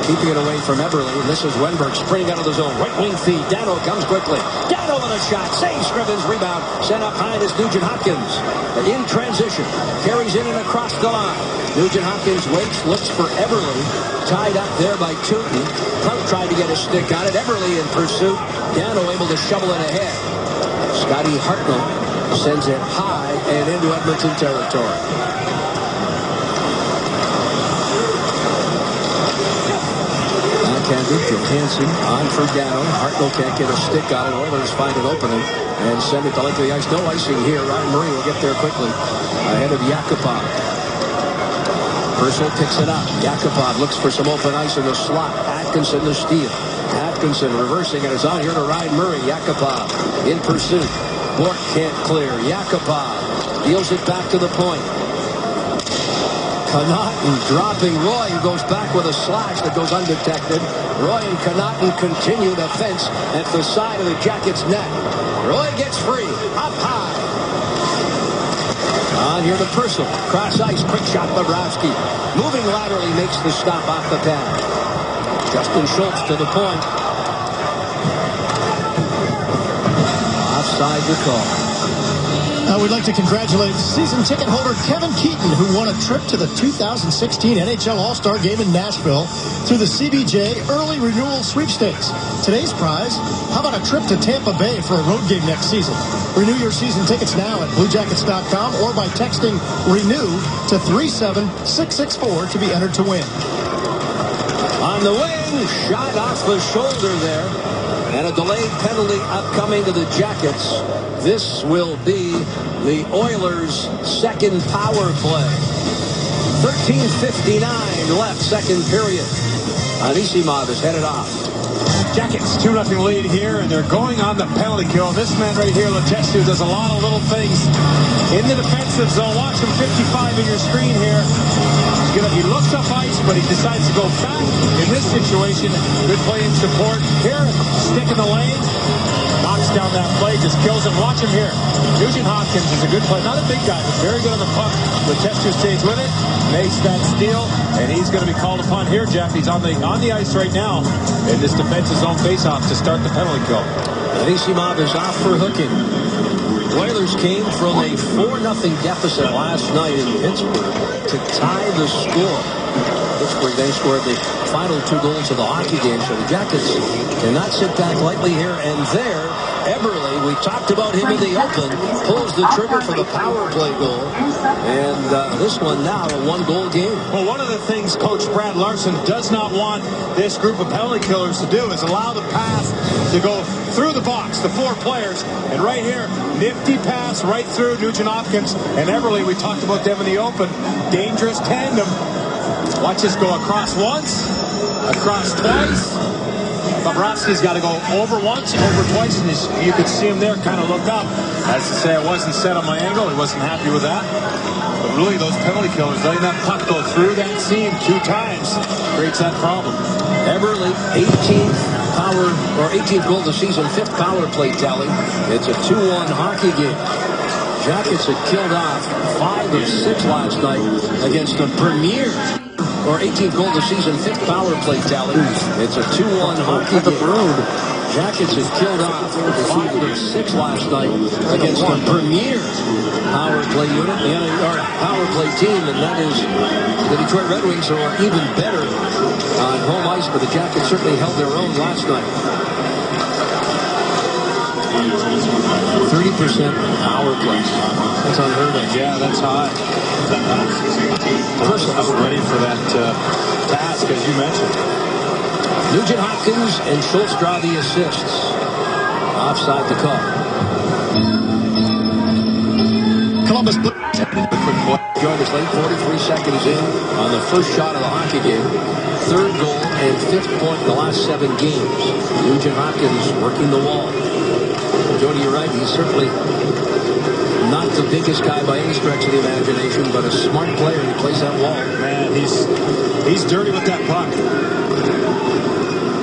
keeping it away from Eberle. And this is Wenberg sprinting out of the zone. Right wing feed. Dano comes quickly. Dano with a shot. Saves Scrivens. Rebound. Sent up high is Nugent Hopkins. In transition. Carries in and across the line. Nugent Hopkins waits. Looks for Eberle. Tied up there by Tootin. Trout tried to get a stick on it. Eberle in pursuit. Dano able to shovel it ahead. Scotty Hartnell sends it high and into Edmonton territory. Johansson on for Dano. Hartnell can't get a stick on it. Oilers find an opening and send it to length of the ice. No icing here. Ryan Murray will get there quickly ahead of Yakupov. Purcell picks it up. Yakupov looks for some open ice in the slot. Atkinson the steal. Atkinson reversing and is on here to Ryan Murray. Yakupov in pursuit. Bourque can't clear. Yakupov deals it back to the point. Connaughton dropping Roy, who goes back with a slash that goes undetected. Roy and Connaughton continue the fence at the side of the Jackets' net. Roy gets free, up high. On here to Purcell. Cross ice, quick shot, Bobrovsky. Moving laterally makes the stop off the pad. Justin Schultz to the point. Offside the call. We'd like to congratulate season ticket holder Kevin Keaton, who won a trip to the 2016 NHL All-Star Game in Nashville through the CBJ Early Renewal Sweepstakes. Today's prize, how about a trip to Tampa Bay for a road game next season? Renew your season tickets now at Bluejackets.com or by texting RENEW to 37664 to be entered to win. On the wing, shot off the shoulder there. And a delayed penalty upcoming to the Jackets. This will be the Oilers' second power play. 13:59 left, second period. Anisimov is headed off. Jackets 2-0 lead here, and they're going on the penalty kill. This man right here, Letestu, does a lot of little things in the defensive zone. Watch him 55 in your screen here. He looks up ice, but he decides to go back. In this situation, good play in support. Here, stick in the lane. Knocks down that play, just kills him. Watch him here. Nugent Hopkins is a good play. Not a big guy, but very good on the puck. Letestu stays with it, makes that steal, and he's going to be called upon here, Jeff. He's on the ice right now in this defensive zone faceoff to start the penalty kill. Anisimov is off for hooking. Oilers came from a 4-0 deficit last night in Pittsburgh to tie the score. Pittsburgh then scored the final 2 goals of the hockey game, so the Jackets cannot sit back lightly here. And there, Eberle, we talked about him in the open, pulls the trigger for the power play goal. And this one now a 1-goal game. Well, one of the things Coach Brad Larson does not want this group of penalty killers to do is allow the pass to go through the box, the 4 players. And right here, nifty pass right through Nugent Hopkins and Eberle. We talked about them in the open. Dangerous tandem. Watch this go across once, across twice, Bobrovsky's got to go over once, over twice, and you could see him there kind of look up. As to say, I wasn't set on my angle. He wasn't happy with that. But really, those penalty killers, letting that puck go through that seam 2 times creates that problem. Eberle, 18th goal of the season, 5th power play tally. It's a 2-1 hockey game. Jackets had killed off 5 of 6 last night against the premier. 18th goal of the season, 5th power play tally. It's a 2-1 hockey game. Jackets had killed off 5 of 6 last night against the premier power play unit, or power play team, and that is the Detroit Red Wings, who are even better on home ice, but the Jackets certainly held their own last night. 30% power play. That's unheard of. Yeah, that's high. First, I was ready for that task, as you mentioned. Nugent Hopkins and Schultz draw the assists. Offside the call. Columbus. Joined us late, 43 seconds in on the first shot of the hockey game. 3rd goal and 5th point in the last 7 games. Nugent Hopkins working the wall. Jody, you're right. He's certainly not the biggest guy by any stretch of the imagination, but a smart player. He plays that wall. Man, he's dirty with that puck.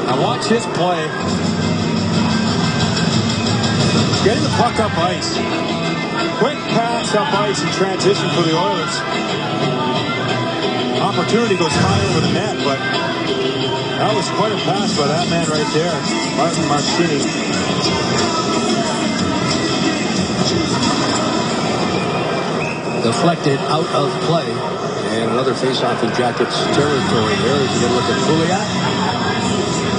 Now watch his play. Getting the puck up ice. Quick pass up ice in transition for the Oilers. Opportunity goes high over the net, but that was quite a pass by that man right there, Martin Marchini. Deflected out of play. And another face-off in Jackets territory there as you get a look at Bluejackets.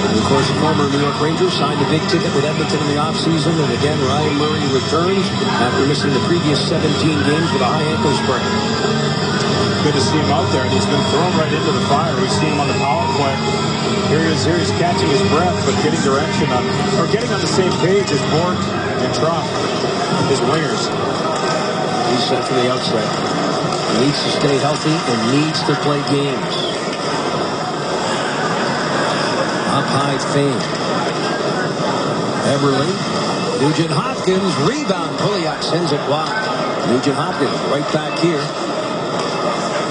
And of course, former New York Rangers signed a big ticket with Edmonton in the offseason. And again, Ryan Murray returns after missing the previous 17 games with a high ankle sprain. Good to see him out there, and he's been thrown right into the fire. We've seen him on the power play. Here he's catching his breath, but getting direction on, or getting on the same page as Borg and Trop, his wingers. He's set from the outset. He needs to stay healthy and needs to play games. Up high fade. Eberle. Nugent Hopkins. Rebound. Puliak sends it wide. Nugent Hopkins right back here.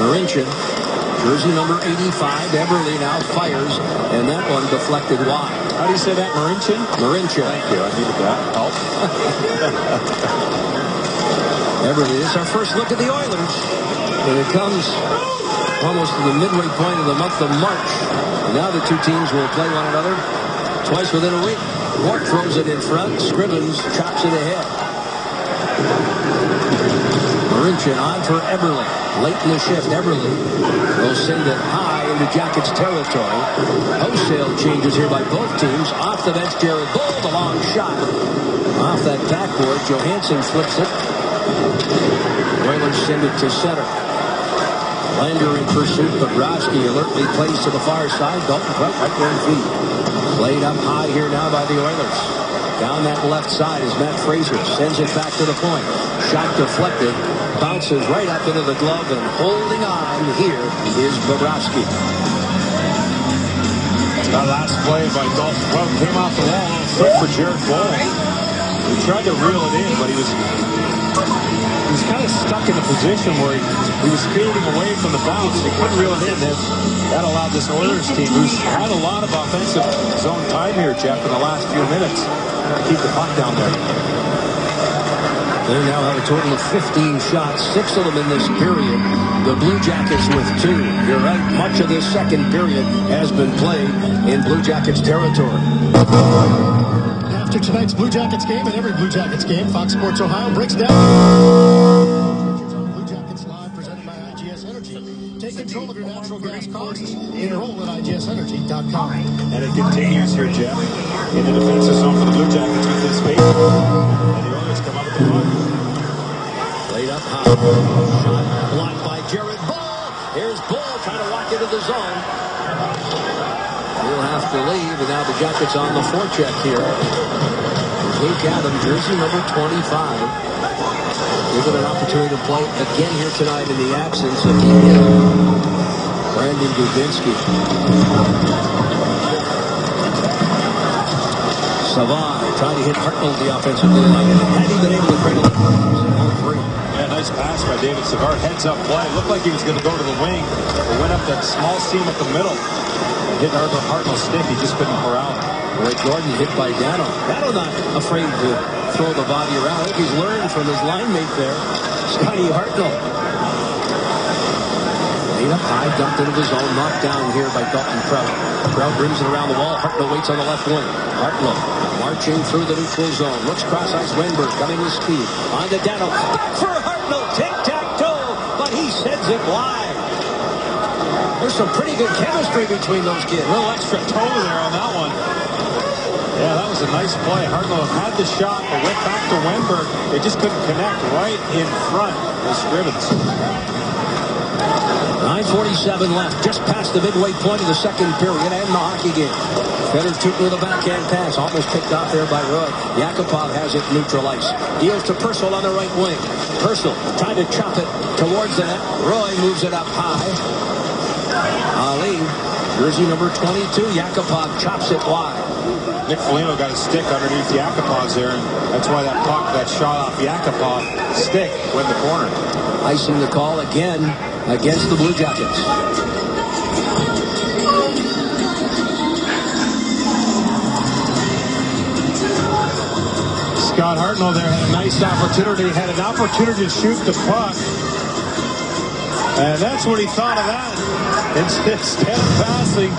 Marincin. Jersey number 85. Eberle now fires. And that one deflected wide. How do you say that? Marincin? Marincin. Thank you. I needed that help. Eberle, this is our first look at the Oilers. And it comes almost to the midway point of the month of March. And now the two teams will play one another twice within a week. Ward throws it in front. Scrivens chops it ahead. Marincin on for Eberle. Late in the shift, Eberle will send it high into Jackets territory. Wholesale changes here by both teams. Off the bench, Jared Bull, the long shot. Off that backboard, Johansson flips it. Oilers send it to center. Lander in pursuit, but Bobrovsky alertly plays to the far side. Dalton White right there in feet. Played up high here now by the Oilers. Down that left side is Matt Fraser. Sends it back to the point. Shot deflected. Bounces right up into the glove, and holding on here is Bobrovsky. That last play by Dalton White came off the wall. Quick for Jared Bull. He tried to reel it in, but he was kind of stuck in a position where he was fading away from the bounce. He couldn't reel it in. That allowed this Oilers team, who's had a lot of offensive zone time here, Jeff, in the last few minutes, to keep the puck down there. They now have a total of 15 shots, 6 of them in this period. The Blue Jackets with 2. You're right, much of this second period has been played in Blue Jackets territory. After tonight's Blue Jackets game and every Blue Jackets game, Fox Sports Ohio breaks down. Blue Jackets Live presented by IGS Energy. Take control of your natural gas costs. Enroll at IGSenergy.com. And it continues here, Jeff, in the defensive zone for the Blue Jackets with this space. And the Oilers come up with the puck. Played up high. Shot blocked by Jared Bull. Here's Bull trying to walk into the zone. He'll have to leave, and now the Jackets on the forecheck here. Luke Adams, jersey number 25. Given an opportunity to play again here tonight in the absence of Brandon Dubinsky. Savard trying to hit Hartnell, the offensive blue line. Had he been able to cradle it? 0-3. Yeah, nice pass by David Savard. Heads up play. Looked like he was going to go to the wing. But went up that small seam up the middle. And hit Hartnell's stick. He just couldn't corral it. Ray Gordon hit by Dano. Dano not afraid to throw the body around. I think he's learned from his line mate there, Scotty Hartnell. Laid up high, dumped into the zone, knocked down here by Dalton Prout. Prout brings it around the wall. Hartnell waits on the left wing. Hartnell marching through the neutral zone. Looks cross ice. Wenberg coming with speed. On to Dano. Back for Hartnell. Tic-tac-toe. But he sends it wide. There's some pretty good chemistry between those kids. A little extra toe there on that one. Yeah, that was a nice play. Hartnell had the shot, but went back to Wenberg. They just couldn't connect right in front of Scrivens. 9:47 left, just past the midway point of the second period and the hockey game. Fedor took with a backhand pass, almost picked off there by Roy. Yakupov has it neutralized. Deals to Purcell on the right wing. Purcell trying to chop it towards the net. Roy moves it up high. Ali, jersey number 22. Yakupov chops it wide. Nick Foligno got a stick underneath Yakupov's there, and that's why that puck, that shot off Yakupov's stick, went the corner. Icing the call again against the Blue Jackets. Scott Hartnell there had a nice opportunity, had an opportunity to shoot the puck. And that's what he thought of that. Instead of passing,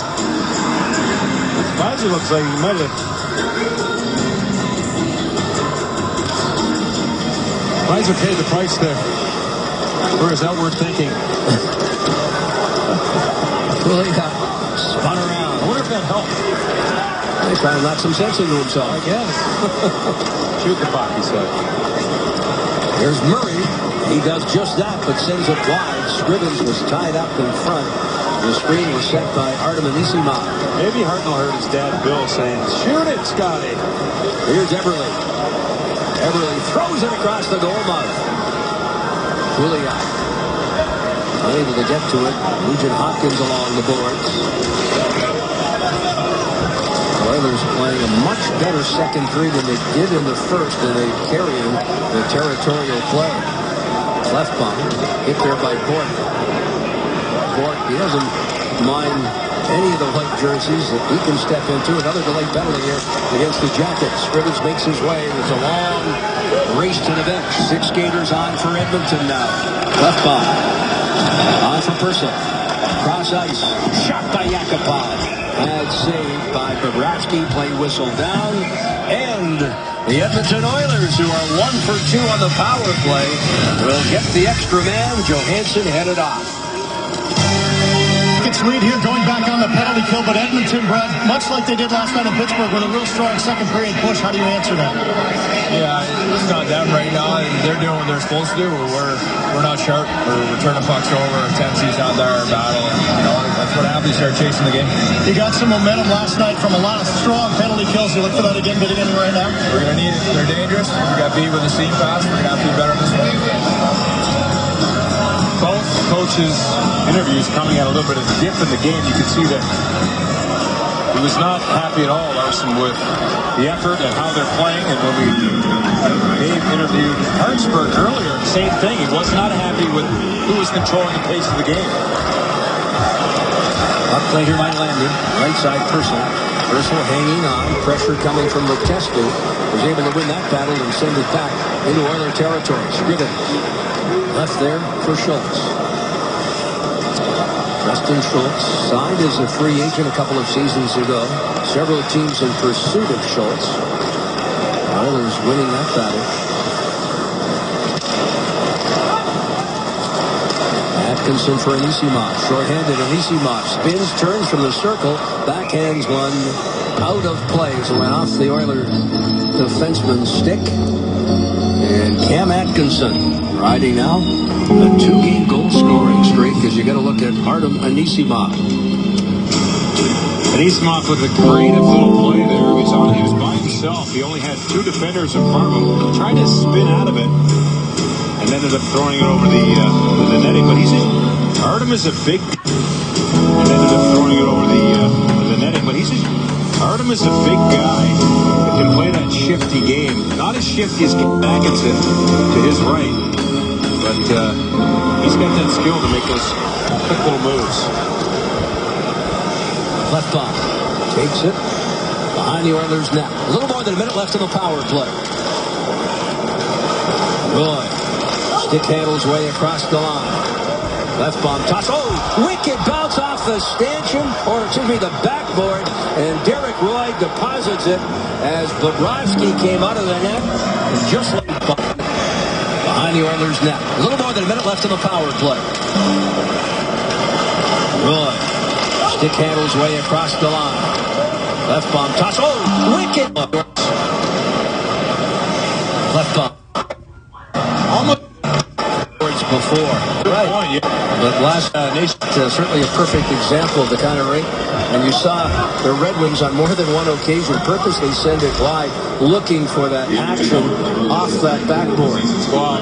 Spicer looks like he might have. Spicer paid the price there. For his outward thinking. Well, he got spun around. I wonder if that helped. He's trying to knock some sense into himself. I guess. Shoot the puck, he said. There's Murray. He does just that, but sends it wide. Scrivens was tied up in front. The screen was set by Artem Anisimov. Maybe Hartnell heard his dad, Bill, saying, "Shoot it, Scotty." Here's Eberle. Eberle throws it across the goal mouth. Juliak unable to get to it. Nugent Hopkins along the boards. Oilers playing a much better second period than they did in the first, and they carrying the territorial play. Left bump hit there by Bork. Bork, he doesn't mind any of the white jerseys that he can step into. Another delayed penalty here against the Jackets. Scrivens makes his way. It's a long race to the bench. 6 skaters on for Edmonton now. Left bomb. On for Purcell. Cross ice. Shot by Yakupov. Bad save by Bobrovsky. Play whistle down. And the Edmonton Oilers, who are 1 for 2 on the power play, will get the extra man. Johansson headed off. Lead here going back on the penalty kill, but Edmonton, Brad, much like they did last night in Pittsburgh with a real strong second period push. How do you answer that? Yeah, it's not them right now. They're doing what they're supposed to do. We're not sharp. We're turning pucks over. Tendency's not there. Our battle. And, that's what happens. You start chasing the game. You got some momentum last night from a lot of strong penalty kills. You look for that again, bidding in right now. We're gonna need it. They're dangerous. We got beat with a seam pass. We're gonna have to be better this way. Both coaches' interviews coming at a little bit of a dip in the game. You could see that he was not happy at all, Larson, with the effort and how they're playing. And when Dave interviewed Hartsburg earlier, same thing. He was not happy with who was controlling the pace of the game. Up play here by Landon. Right side Purcell. Purcell hanging on. Pressure coming from Letestu. Was able to win that battle and send it back into Oiler territory. Scrivens left there for Schultz. Preston Schultz signed as a free agent a couple of seasons ago. Several teams in pursuit of Schultz. Oilers winning that battle. Atkinson for Anisimov. Short-handed Anisimov spins, turns from the circle, backhands one out of play. So went off the Oiler defenseman's stick. And Cam Atkinson riding now a 2-game goal scoring streak as you got to look at Artem Anisimov. Anisimov with a creative little play there. He was by himself. He only had 2 defenders in front of him. He tried to spin out of it and ended up throwing it over the netting. But Artem is a big, and ended up throwing it over the netting. But he's a Artem is a big guy that can play that shifty game. Not as shifty as Atkinson to his right, but he's got that skill to make those quick little moves. Left bomb. Takes it behind the Oilers' net. A little more than a minute left in the power play. Roy. Stick handles way across the line. Left bomb toss. Oh, wicked bounce off the stanchion, or excuse me, the backboard, and Derek Roy deposits it as Bobrovsky came out of the net and just like behind the Oilers' net. A little more than a minute left in the power play. Roy. Stick handles way across the line. Left bomb toss. Oh, wicked. Left bomb. Almost before. Right. Point, yeah. But last nation certainly a perfect example of the kind of rink. And you saw the Red Wings on more than one occasion purposely send it wide, looking for that action off that backboard. Well,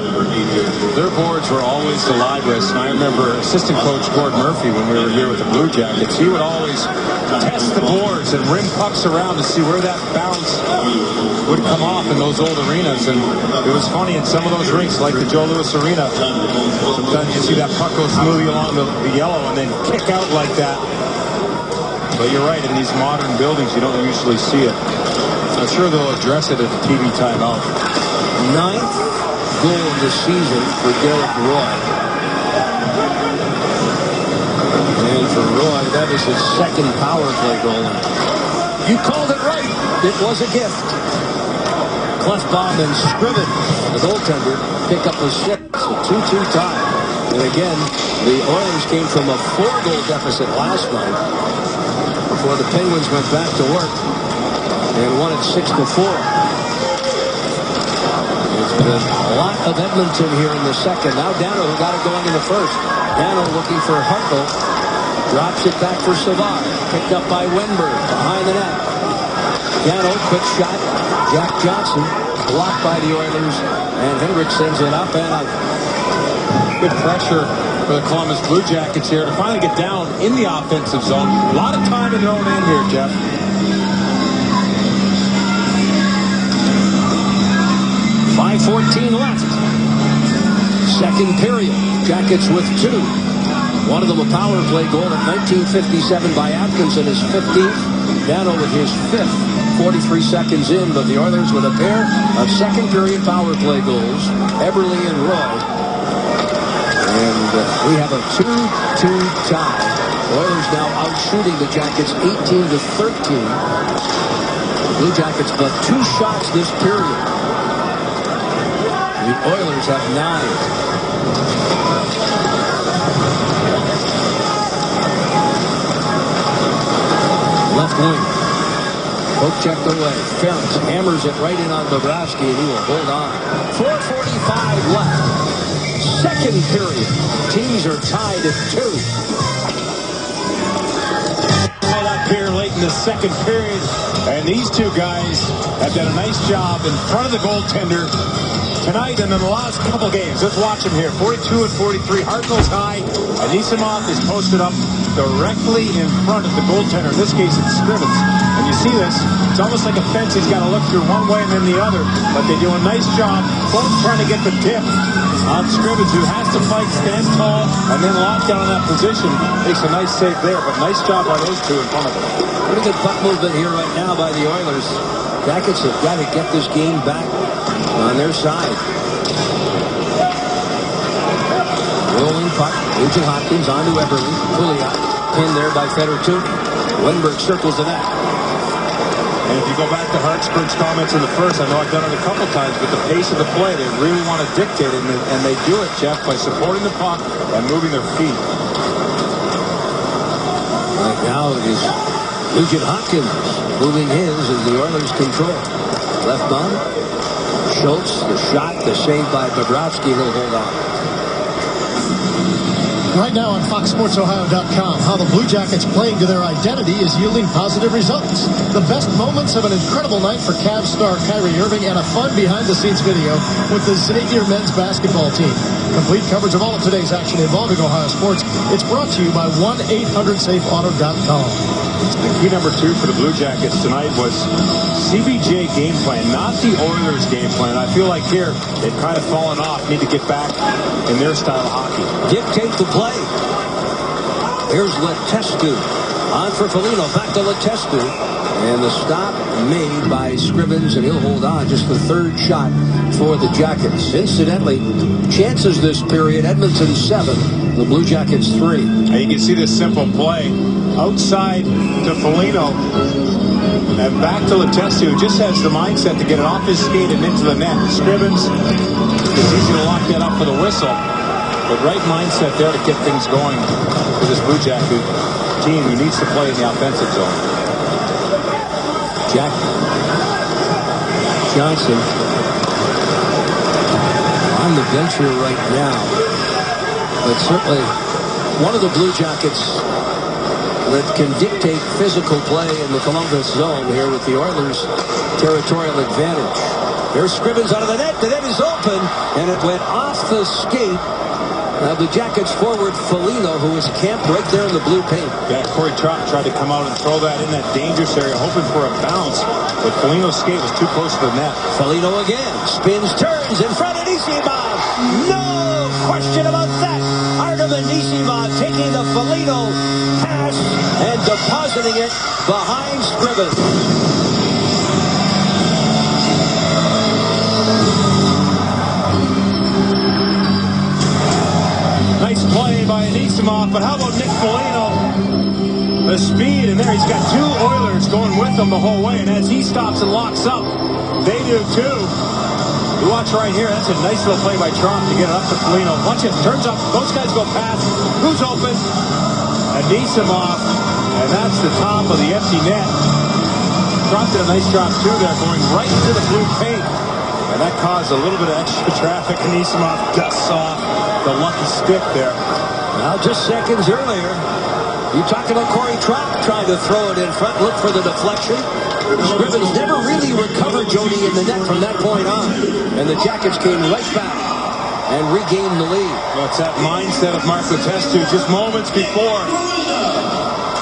their boards were always the liveliest. And I remember assistant coach Gord Murphy, when we were here with the Bluejackets, he would always test the boards and rim pucks around to see where that bounce would come off in those old arenas. And it was funny, in some of those rinks, like the Joe Louis Arena, sometimes you see that puck go smoothly along the yellow and then kick out like that. But you're right, in these modern buildings, you don't usually see it. I'm sure they'll address it at the TV timeout. 9th goal of the season for Derek Roy. And for Roy, that is his second power play goal. You called it right. It was a gift. Cleft bomb and Scriven, the goaltender, pick up a 6. A 2-2 tie. And again, the Oilers came from a 4-goal deficit last night before the Penguins went back to work and won it 6-4. It's been a lot of Edmonton here in the second. Now Dano, who got it going in the first. Dano looking for Hartnell. Drops it back for Savard. Picked up by Wenberg behind the net. Dano, quick shot. Jack Johnson blocked by the Oilers. And Hendrick sends it up and out. Good pressure for the Columbus Blue Jackets here to finally get down in the offensive zone. A lot of time in their own end here, Jeff. 5:14 left. Second period. Jackets with 2. One of them a power play goal at 19:57 by Atkinson, his 15th. Dano with his 5th. 43 seconds in, but the Oilers with a pair of second period power play goals. Eberle and Roy. And we have a 2-2 tie. Oilers now out shooting the Jackets 18-13. The Blue Jackets but 2 shots this period. The Oilers have 9. Left wing. Poke checked away. Ferentz hammers it right in on Bobrovsky, and he will hold on. 4:45 left. Second period. Teams are tied at 2. Right up here late in the second period, and these two guys have done a nice job in front of the goaltender tonight and in the last couple games. Let's watch them here. 42 and 43. Hartnell's high. Anisimov is posted up directly in front of the goaltender. In this case, it's Scrivens. And you see this. It's almost like a fence. He's got to look through one way and then the other. But they do a nice job both trying to get the dip on Scrivens, who has to fight, stand tall, and then lock down in that position. Makes a nice save there, but nice job by those two in front of him. Pretty good puck movement here right now by the Oilers. Jackets have got to get this game back on their side. Rolling puck. Nugent Hopkins onto Eberle. Pouliot pinned there by Fedor-Tune. Wenberg circles the net. And if you go back to Hartsburg's comments in the first, I know I've done it a couple times, but the pace of the play, they really want to dictate it, and they do it, Jeff, by supporting the puck and moving their feet. Right now it is Nugent Hopkins moving his as the Oilers control. Left bomb. Schultz, the shot, the save by Bobrovsky. He'll hold on. Right now on FoxSportsOhio.com, how the Blue Jackets playing to their identity is yielding positive results. The best moments of an incredible night for Cavs star Kyrie Irving and a fun behind-the-scenes video with the Xavier men's basketball team. Complete coverage of all of today's action involving Ohio sports. It's brought to you by 1-800-SAFE-AUTO.com. The key number 2 for the Blue Jackets tonight was CBJ game plan, not the Oilers game plan. I feel like here they've kind of fallen off, need to get back in their style of hockey. Dictate the play. Here's Letestu on for Foligno, back to Letestu, and the stop made by Scrivens, and he'll hold on. Just the third shot for the Jackets. Incidentally, chances this period, Edmonton 7, the Blue Jackets 3. Now you can see this simple play outside to Foligno and back to Letestu, who just has the mindset to get it off his skate and into the net. Scrivens, it's easy to lock that up for the whistle, but right mindset there to get things going for this Blue Jacket team who needs to play in the offensive zone. Jack Johnson on the bench here right now, but certainly one of the Blue Jackets that can dictate physical play in the Columbus zone here with the Oilers' territorial advantage. There's Scrivens out of the net. The net is open, and it went off the skate. Now the Jackets forward Foligno, who was camped right there in the blue paint. Yeah, Corey Trott tried to come out and throw that in that dangerous area, hoping for a bounce, but Foligno's skate was too close to the net. Foligno again, spins, turns in front of Anisimov. No question about that. Artem Anisimov taking the Foligno pass and depositing it behind Scrivens. Nice play by Anisimov, but how about Nick Foligno? The speed, and there he's got 2 Oilers going with him the whole way, and as he stops and locks up, they do too. You watch right here, that's a nice little play by Trump to get it up to Foligno. Watch it, turns up, those guys go past. Who's open? Anisimov, and that's the top of the empty net. Trump did a nice job too there, going right into the blue paint. And that caused a little bit of extra traffic. Anisimov dusts off the lucky stick there. Now just seconds earlier, you talked about Corey Trott trying to throw it in front, look for the deflection. Scrivens never really recovered Jody in the net from that point on. And the Jackets came right back and regained the lead. Well, it's that mindset of Mark Letestu just moments before.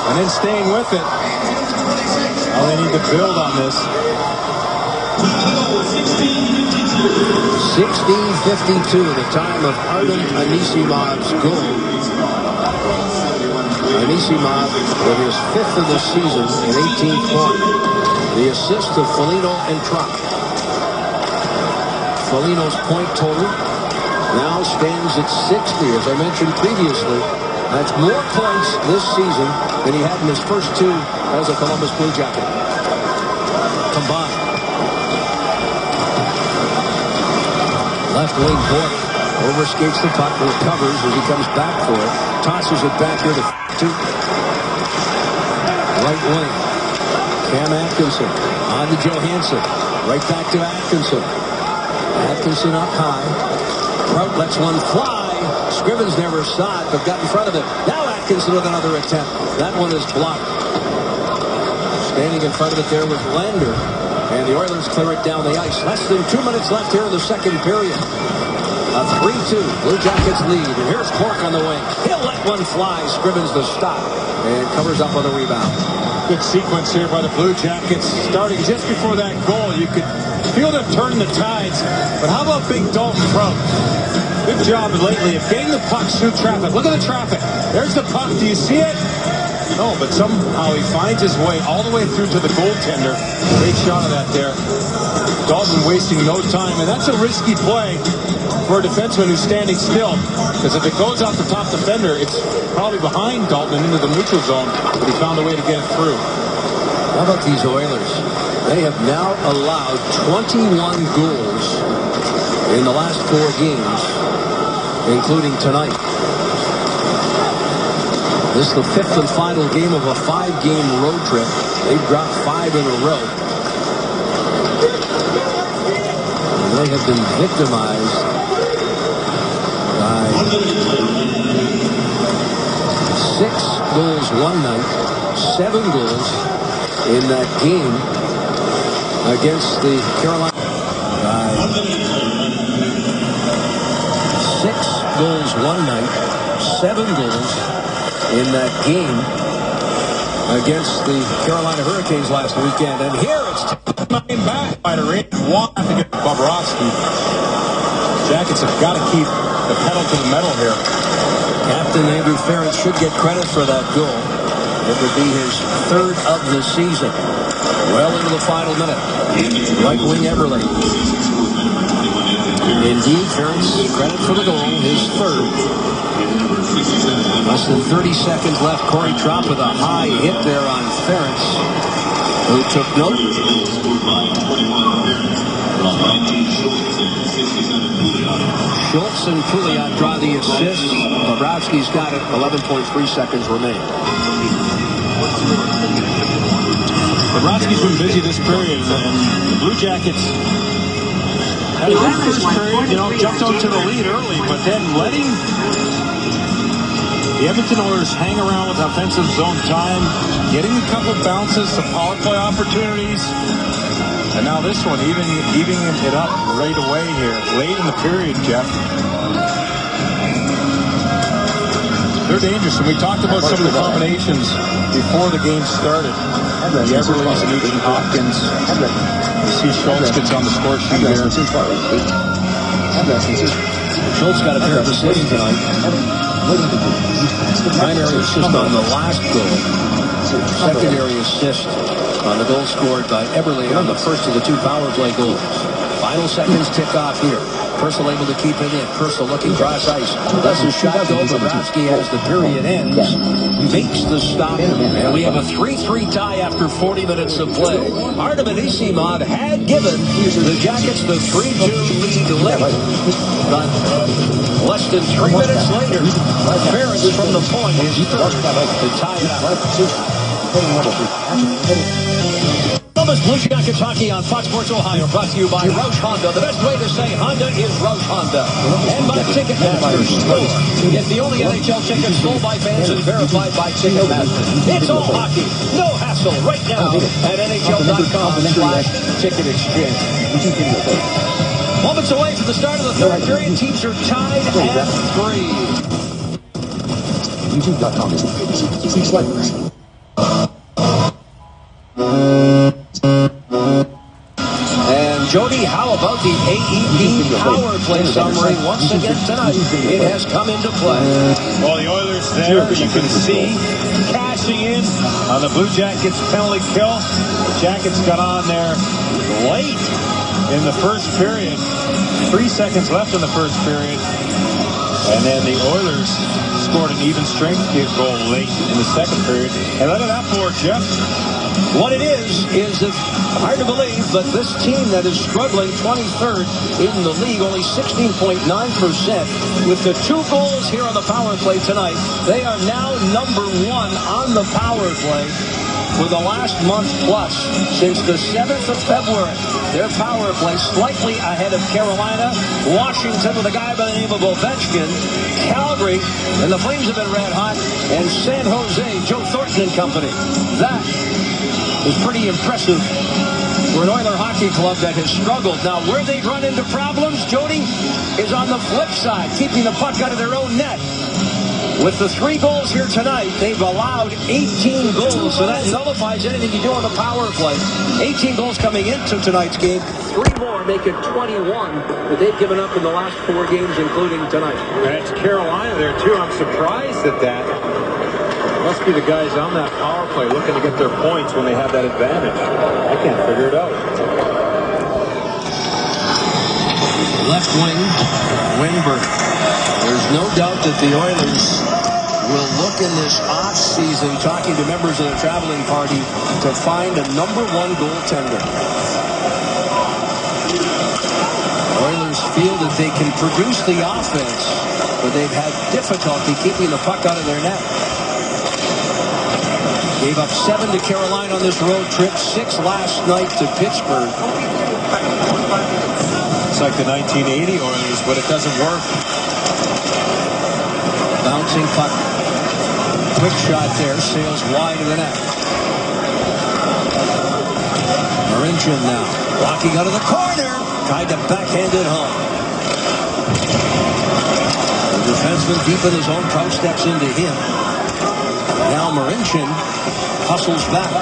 And then staying with it. Now they need to build on this. 16:52, the time of Artem Anisimov's goal. Anisimov with his 5th of the season and 18th point. The assist of Foligno and Trump. Foligno's point total now stands at 60. As I mentioned previously, that's more points this season than he had in his first 2 as a Columbus Blue Jacket combined. Left wing Bork overskates the puck, recovers as he comes back for it, tosses it back here to 2. Right wing, Cam Atkinson on to Johansson, right back to Atkinson. Atkinson up high. Trout lets one fly. Scrivens never saw it, but got in front of it. Now Atkinson with another attempt. That one is blocked. Standing in front of it there was Lander. And the Oilers clear it down the ice. Less than 2 minutes left here in the second period. A 3-2 Blue Jackets lead. And here's Cork on the wing. He'll let one fly. Scrivens the stop. And covers up on the rebound. Good sequence here by the Blue Jackets. Starting just before that goal. You could feel them turning the tides. But how about big Dalton Trout? Good job lately of getting the puck through traffic. Look at the traffic. There's the puck. Do you see it? No, but somehow he finds his way all the way through to the goaltender. Great shot of that there. Dalton wasting no time, and that's a risky play for a defenseman who's standing still. Because if it goes off the top defender, it's probably behind Dalton and into the neutral zone, but he found a way to get it through. How about these Oilers? They have now allowed 21 goals in the last 4 games, including tonight. This is the 5th and final game of a 5-game road trip. They've dropped 5 in a row. And they have been victimized by goals one night, 7 goals in that game against the Carolina. 6 goals one night, 7 goals in that game against the Carolina Hurricanes last weekend. And here it's Came back by the rate. One to get Bobrovsky. Jackets have got to keep the pedal to the metal here. Captain Andrew Ference should get credit for that goal. It would be his 3rd of the season. Well into the final minute. Right wing Eberle. Indeed, Ference, credit for the goal, his 3rd. Less than 30 seconds left. Corey Tropp with a high hit there on Ference, who took note. Schultz and Pouliot draw the assist. Bobrovsky's got it. 11.3 seconds remain. Bobrovsky's been busy this period, and the Blue Jackets had a good first period, jumped out to the lead early, but then letting the Edmonton Oilers hang around with offensive zone time, getting a couple bounces, some power play opportunities, and now this one, evening it up right away here, late in the period, Jeff. They're dangerous, and we talked about some of the combinations before the game started. The Eberle's and Nugent Hopkins. You see Schultz gets on the score sheet here. Schultz got a pair of assists tonight. Primary assist on the last goal. Secondary assist on the goal scored by Eberle on the first of the 2 power play goals. Final seconds tick off here. Purcell able to keep it in. Purcell looking cross ice. Lets his shot go. Bobrovsky, as the period ends, makes the stop. And we have a 3-3 tie after 40 minutes of play. Artem Anisimov had given the Jackets the 3-2 lead late. But less than 3 minutes later, Ference from the point is third to tie it up. Blue Jackets hockey on Fox Sports Ohio, brought to you by Roush Honda. The best way to say Honda is Roush Honda. And by Ticketmaster Store. Get the only NHL tickets sold by fans and verified by Ticketmaster. It's all hockey, no hassle, right now at NHL.com/ticket exchange. Moments away from the start of the third period. Teams are tied at 3. YouTube.com is the please like this. Jody, how about the AEP power play summary once again tonight? It has come into play. Well, the Oilers there, you can see, cashing in on the Blue Jackets penalty kill. The Jackets got on there late in the first period. 3 seconds left in the first period. And then the Oilers scored an even strength goal late in the second period. And look at that for Jeff. What it is that hard to believe, but this team that is struggling 23rd in the league, only 16.9%, with the 2 goals here on the power play tonight, they are now number 1 on the power play for the last month plus. Since the 7th of February, their power play slightly ahead of Carolina, Washington with a guy by the name of Ovechkin, Calgary, and the Flames have been red hot, and San Jose, Joe Thornton and company. That is pretty impressive for an Oiler hockey club that has struggled. Now, where they've run into problems, Jody, is on the flip side, keeping the puck out of their own net. With the 3 goals here tonight, they've allowed 18 goals, so that nullifies anything you do on the power play. 18 goals coming into tonight's game. 3 more make it 21 that they've given up in the last 4 games, including tonight. And it's Carolina there, too. I'm surprised at that. Must be the guys on that power play looking to get their points when they have that advantage. I can't figure it out. Left wing, Winberg. There's no doubt that the Oilers will look in this off-season, talking to members of the traveling party, to find a number 1 goaltender. Oilers feel that they can produce the offense, but they've had difficulty keeping the puck out of their net. Gave up 7 to Carolina on this road trip, 6 last night to Pittsburgh. It's like the 1980 Oilers, but it doesn't work. Bouncing puck. Quick shot there, sails wide of the net. Marincin now, walking out of the corner, tried to backhand it home. The defenseman deep in his own crowd steps into him. Now Marincin hustles back.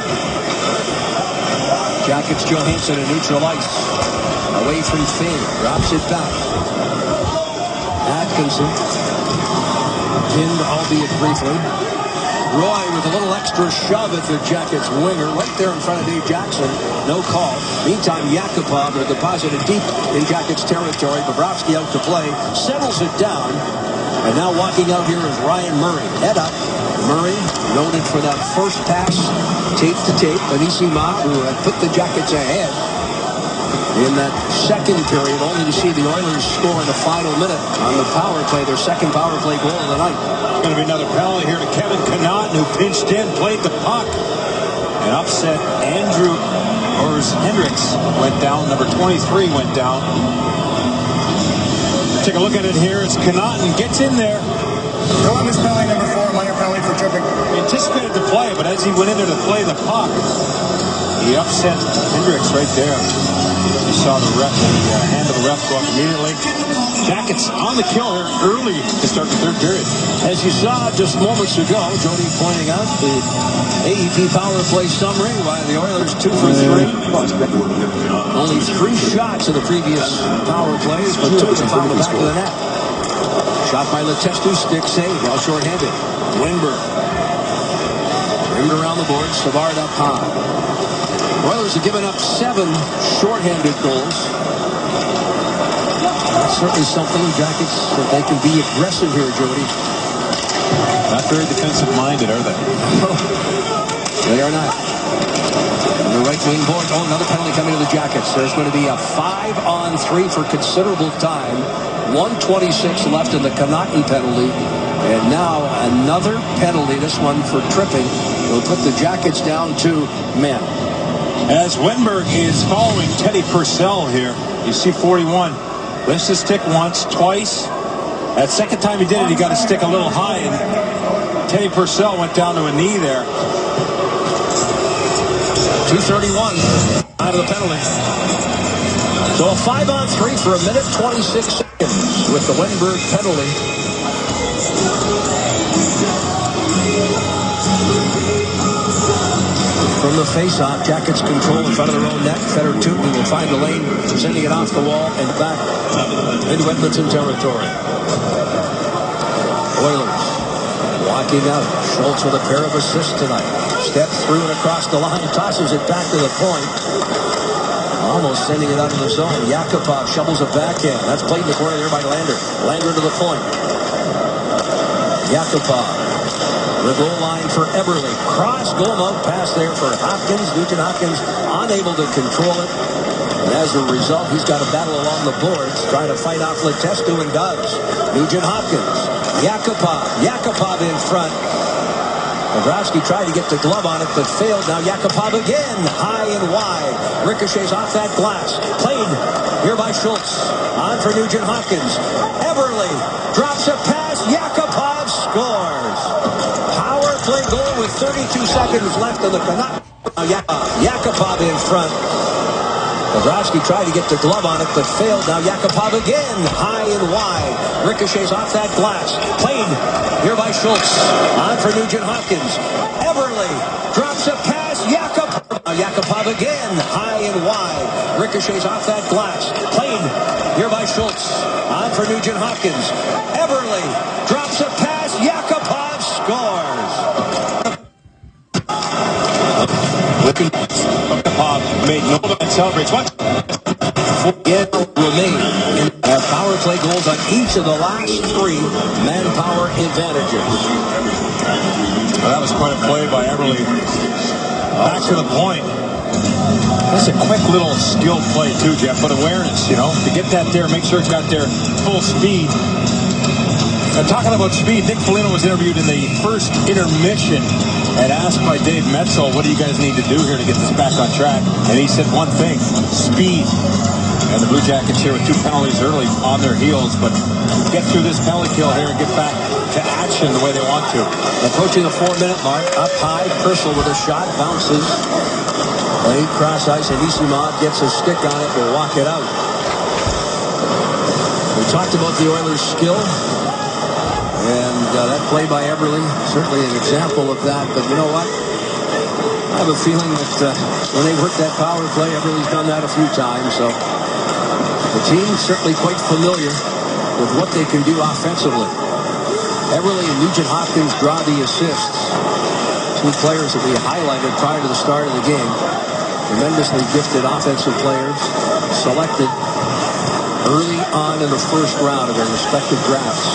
Jackets Johansson in neutral ice. Away from Finn, drops it back. Atkinson, pinned albeit briefly. Roy with a little extra shove at the Jackets winger, right there in front of Dave Jackson. No call. Meantime, Yakupov are deposited deep in Jackets territory. Bobrovsky out to play, settles it down. And now walking out here is Ryan Murray. Head up. Murray, noted for that first pass, tape to tape. Anisimov, who had put the Jackets ahead in that second period, only to see the Oilers score in the final minute on the power play, their second power play goal of the night. Going to be another penalty here to Kevin Connaughton, who pinched in, played the puck, and upset Andrew Hendricks. Went down. Number 23 went down. Take a look at it here as Connaughton gets in there. Columbus penalty number 4, minor penalty for tripping. He anticipated the play, but as he went in there to play the puck, he upset Hendricks right there. You saw the ref, the hand of the ref go up immediately. Jackets on the kill here early to start the third period. As you saw just moments ago, Jody pointing out the AEP power play summary by the Oilers 2 for 3. Only 3 shots in the previous power plays, but 2 of them found the back of the net. Shot by Letestu, stick save, while short-handed. Wingberg. Rimmed around the board, Savard up high. Oilers have given up 7 short-handed goals. That's certainly something, Jackets, that they can be aggressive here, Jody. Not very defensive-minded, are they? No, they are not. On the right wing board, another penalty coming to the Jackets. There's going to be a 5-on-3 for considerable time. 1:26 left in the Connaughton penalty. And now another penalty, this one for tripping, will put the Jackets down 2 men. As Wennberg is following Teddy Purcell here, you see 41. Lifts his stick once, twice. That second time he did it, he got his stick a little high, and Teddy Purcell went down to a knee there. 2:31 out of the penalty. So a 5-on-3 for 1:26 with the Wennberg penalty. From the face-off, Jackets control in front of their own net. Fetter Tootin will find the lane, sending it off the wall and back into Edmonton territory. Oilers walking out. Schultz with a pair of assists tonight. Steps through and across the line, tosses it back to the point. Almost sending it out of the zone. Yakupov shovels it backhand. That's played in the corner there by Lander. Lander to the point. Yakupov. The goal line for Eberle. Cross goal mouth pass there for Hopkins. Nugent Hopkins unable to control it. And as a result, he's got a battle along the boards, trying to fight off Letestu, and does. Nugent Hopkins. Yakupov in front. Bobrovsky tried to get the glove on it, but failed. Now Yakupov again, high and wide. Ricochets off that glass. Played here by Schultz. On for Nugent Hopkins. Eberle drops a pass. Yakupov scores. Power play goal with 32 seconds left in the Canucks. Yakupov in front. Bobrovsky tried to get the glove on it, but failed. Now Yakupov again, high and wide. Ricochets off that glass. Played here by Schultz. On for Nugent Hopkins. Eberle drops a pass. Yakupov again, high and wide. Ricochets off that glass. Played here by Schultz. On for Nugent Hopkins. Eberle drops a pass. Yakupov scores. Yakupov made no and celebrates. What? Yet remain. Power play goals on each of the last 3 manpower advantages. Well, that was quite a play by Eberle. Back to the point. That's a quick little skill play too, Jeff, but awareness, to get that there, make sure it's got their full speed. And talking about speed, Nick Foligno was interviewed in the first intermission and asked by Dave Metzel, what do you guys need to do here to get this back on track? And he said one thing, speed. And the Blue Jackets here with 2 penalties early on their heels, but get through this penalty kill here and get back to to action the way they want to. Approaching the 4-minute mark. Up high. Purcell with a shot. Bounces. Played cross ice. And Isimov gets a stick on it. Will walk it out. We talked about the Oilers' skill. And that play by Eberle, certainly an example of that. But you know what? I have a feeling that when they work that power play, Eberle's done that a few times. So the team's certainly quite familiar with what they can do offensively. Eberle and Nugent Hopkins draw the assists. Two players that we highlighted prior to the start of the game. Tremendously gifted offensive players selected early on in the first round of their respective drafts.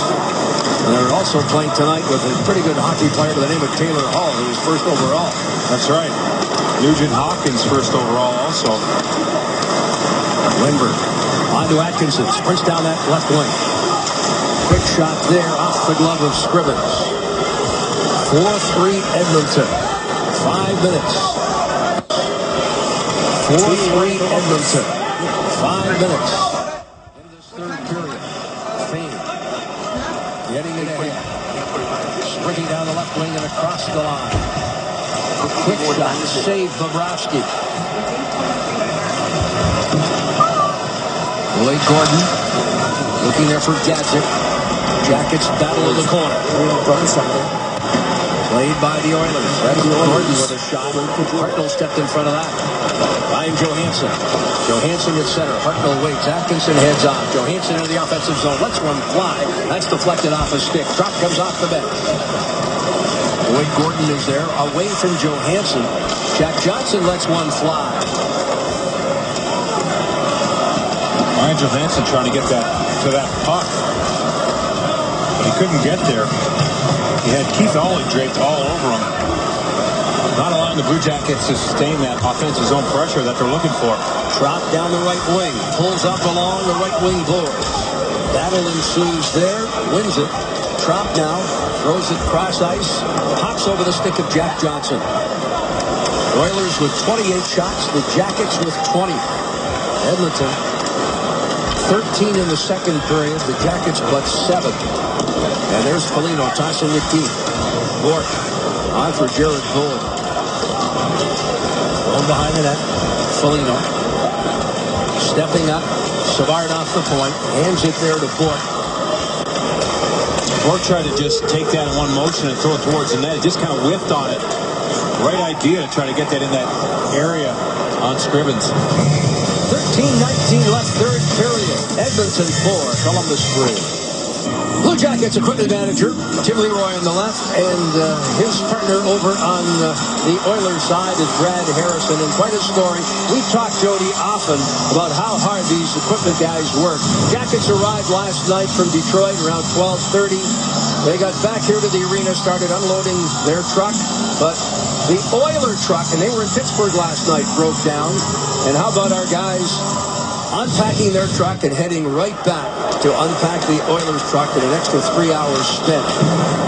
And they're also playing tonight with a pretty good hockey player by the name of Taylor Hall, who was first overall. That's right. Nugent Hopkins first overall also. Lindbergh on to Atkinson. Sprints down that left wing. Quick shot there off the glove of Scrivens. 4-3 Edmonton. 5 minutes. 4-3 Edmonton. 5 minutes. In this third period. Fane. Getting it ahead. Sprinting down the left wing and across the line. A quick shot. Save Bobrovsky. Lloyd Gordon looking there for Gadget. Jackets battle in the corner. Played by the Oilers. Gordon with a shot. Hartnell stepped in front of that. Ryan Johansson. Johansson at center. Hartnell waits. Atkinson heads off. Johansson into the offensive zone. Lets one fly. That's deflected off a stick. Drop comes off the bench. Lloyd Gordon is there. Away from Johansson. Jack Johnson lets one fly. Ryan Johansson trying to get that to that puck. But he couldn't get there. He had Keith Ollie draped all over him. Not allowing the Blue Jackets to sustain that offensive zone pressure that they're looking for. Trot down the right wing. Pulls up along the right wing boards. Battle ensues there. Wins it. Trot now. Throws it cross ice. Hops over the stick of Jack Johnson. Oilers with 28 shots. The Jackets with 20. Edmonton 13 in the second period. The Jackets but 7. And there's Foligno tossing the key. Bork on for Jared Bowen. One behind the net. Foligno stepping up. Savard off the point. Hands it there to Bork. Bork tried to just take that in one motion and throw it towards the net. It just kind of whiffed on it. Right idea to try to get that in that area on Scrivens. 13-19 left third period. Edmonton 4, Columbus 3. Blue Jackets equipment manager Tim Leroy on the left, and his partner over on the Oilers side is Brad Harrison. And quite a story. We've talked, Jody, often about how hard these equipment guys work. Jackets arrived last night from Detroit around 12:30. They got back here to the arena, started unloading their truck, but the Oiler truck, and they were in Pittsburgh last night, broke down. And how about our guys unpacking their truck and heading right back to unpack the Oilers truck in an extra 3 hours spent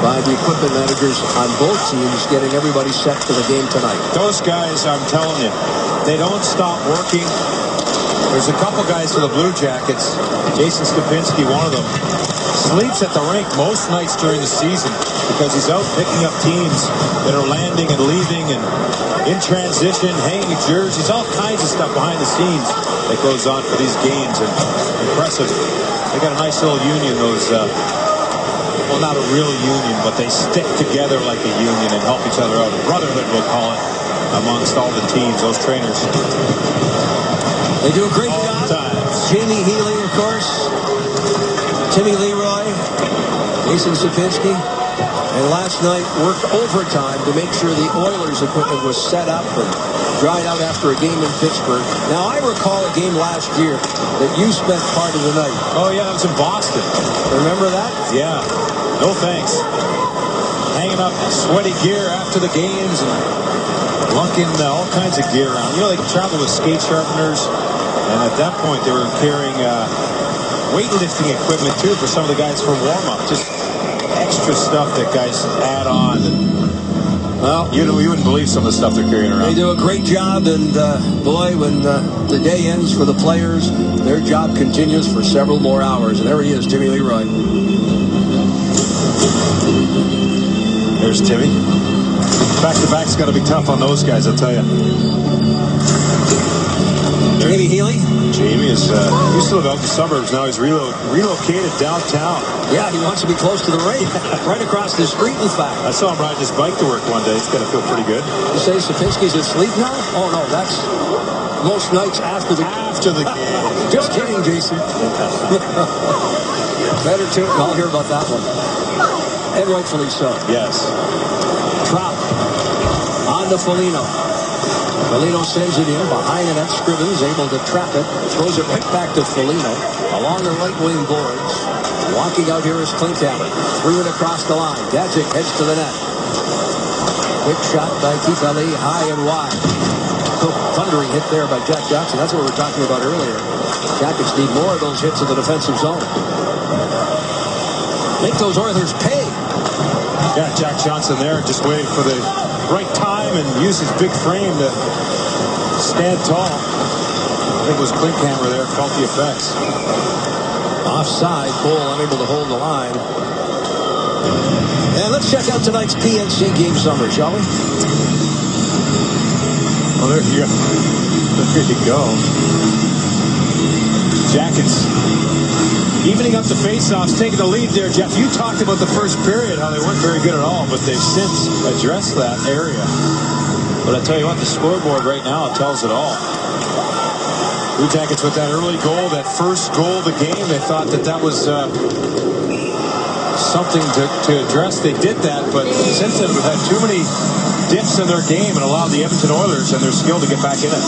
by the equipment managers on both teams, getting everybody set for the game tonight. Those guys, I'm telling you, they don't stop working. There's a couple guys for the Blue Jackets. Jason Skopinski, one of them, sleeps at the rink most nights during the season because he's out picking up teams that are landing and leaving and in transition, hanging jerseys, all kinds of stuff behind the scenes that goes on for these games. And impressive. They got a nice little union, those, well, not a real union, but they stick together like a union and help each other out. A brotherhood, we'll call it, amongst all the teams, those trainers. They do a great all job. The time. Jamie Healy, of course. Timmy Leroy. Jason Sapinski. And last night worked overtime to make sure the Oilers equipment was set up and dried out after a game in Pittsburgh. Now, I recall a game last year that you spent part of the night. Oh, yeah, that was in Boston. Remember that? Yeah. No thanks. Hanging up sweaty gear after the games and lunking all kinds of gear around. You know, they travel with skate sharpeners. And at that point, they were carrying weightlifting equipment, too, for some of the guys for warm-up. Just extra stuff that guys add on. And, well, you wouldn't believe some of the stuff they're carrying around. They do a great job, and boy, when the day ends for the players, their job continues for several more hours. And there he is, Jimmy Leroy. There's Timmy. Back-to-back's got to be tough on those guys, I'll tell you. Jamie Healy. Jamie is used to live out in the suburbs. Now he's relocated downtown. Yeah, he wants to be close to the rink. Right across the street, in fact. I saw him ride his bike to work one day. He's got to feel pretty good. You say Sapinski's asleep now? Oh, no, that's most nights after the game. Just kidding, Jason. Better too. I'll hear about that one. And rightfully so. Yes. Trout. On to Foligno. Foligno sends it in behind the net. Scrivens able to trap it. Throws it right back to Foligno. Along the right wing boards. Walking out here is Klinkhammer. Threw it across the line. Dajic heads to the net. Quick shot by Kifali, high and wide. Thundering hit there by Jack Johnson. That's what we were talking about earlier. Jackets need more of those hits in the defensive zone. Make those Oilers pay. Yeah, Jack Johnson there just waiting for the right time and use his big frame to stand tall. I think it was Klinkhammer there, felt the effects. Offside, Cole unable to hold the line. And let's check out tonight's PNC game summary, shall we? Oh, there you go. There you go. Jackets evening up the faceoffs, taking the lead there, Jeff. You talked about the first period, how they weren't very good at all, but they've since addressed that area. But I tell you what, the scoreboard right now tells it all. Blue Jackets with that early goal, that first goal of the game, they thought that was something to address. They did that, but since then we've had too many dips in their game and allowed the Edmonton Oilers and their skill to get back in it.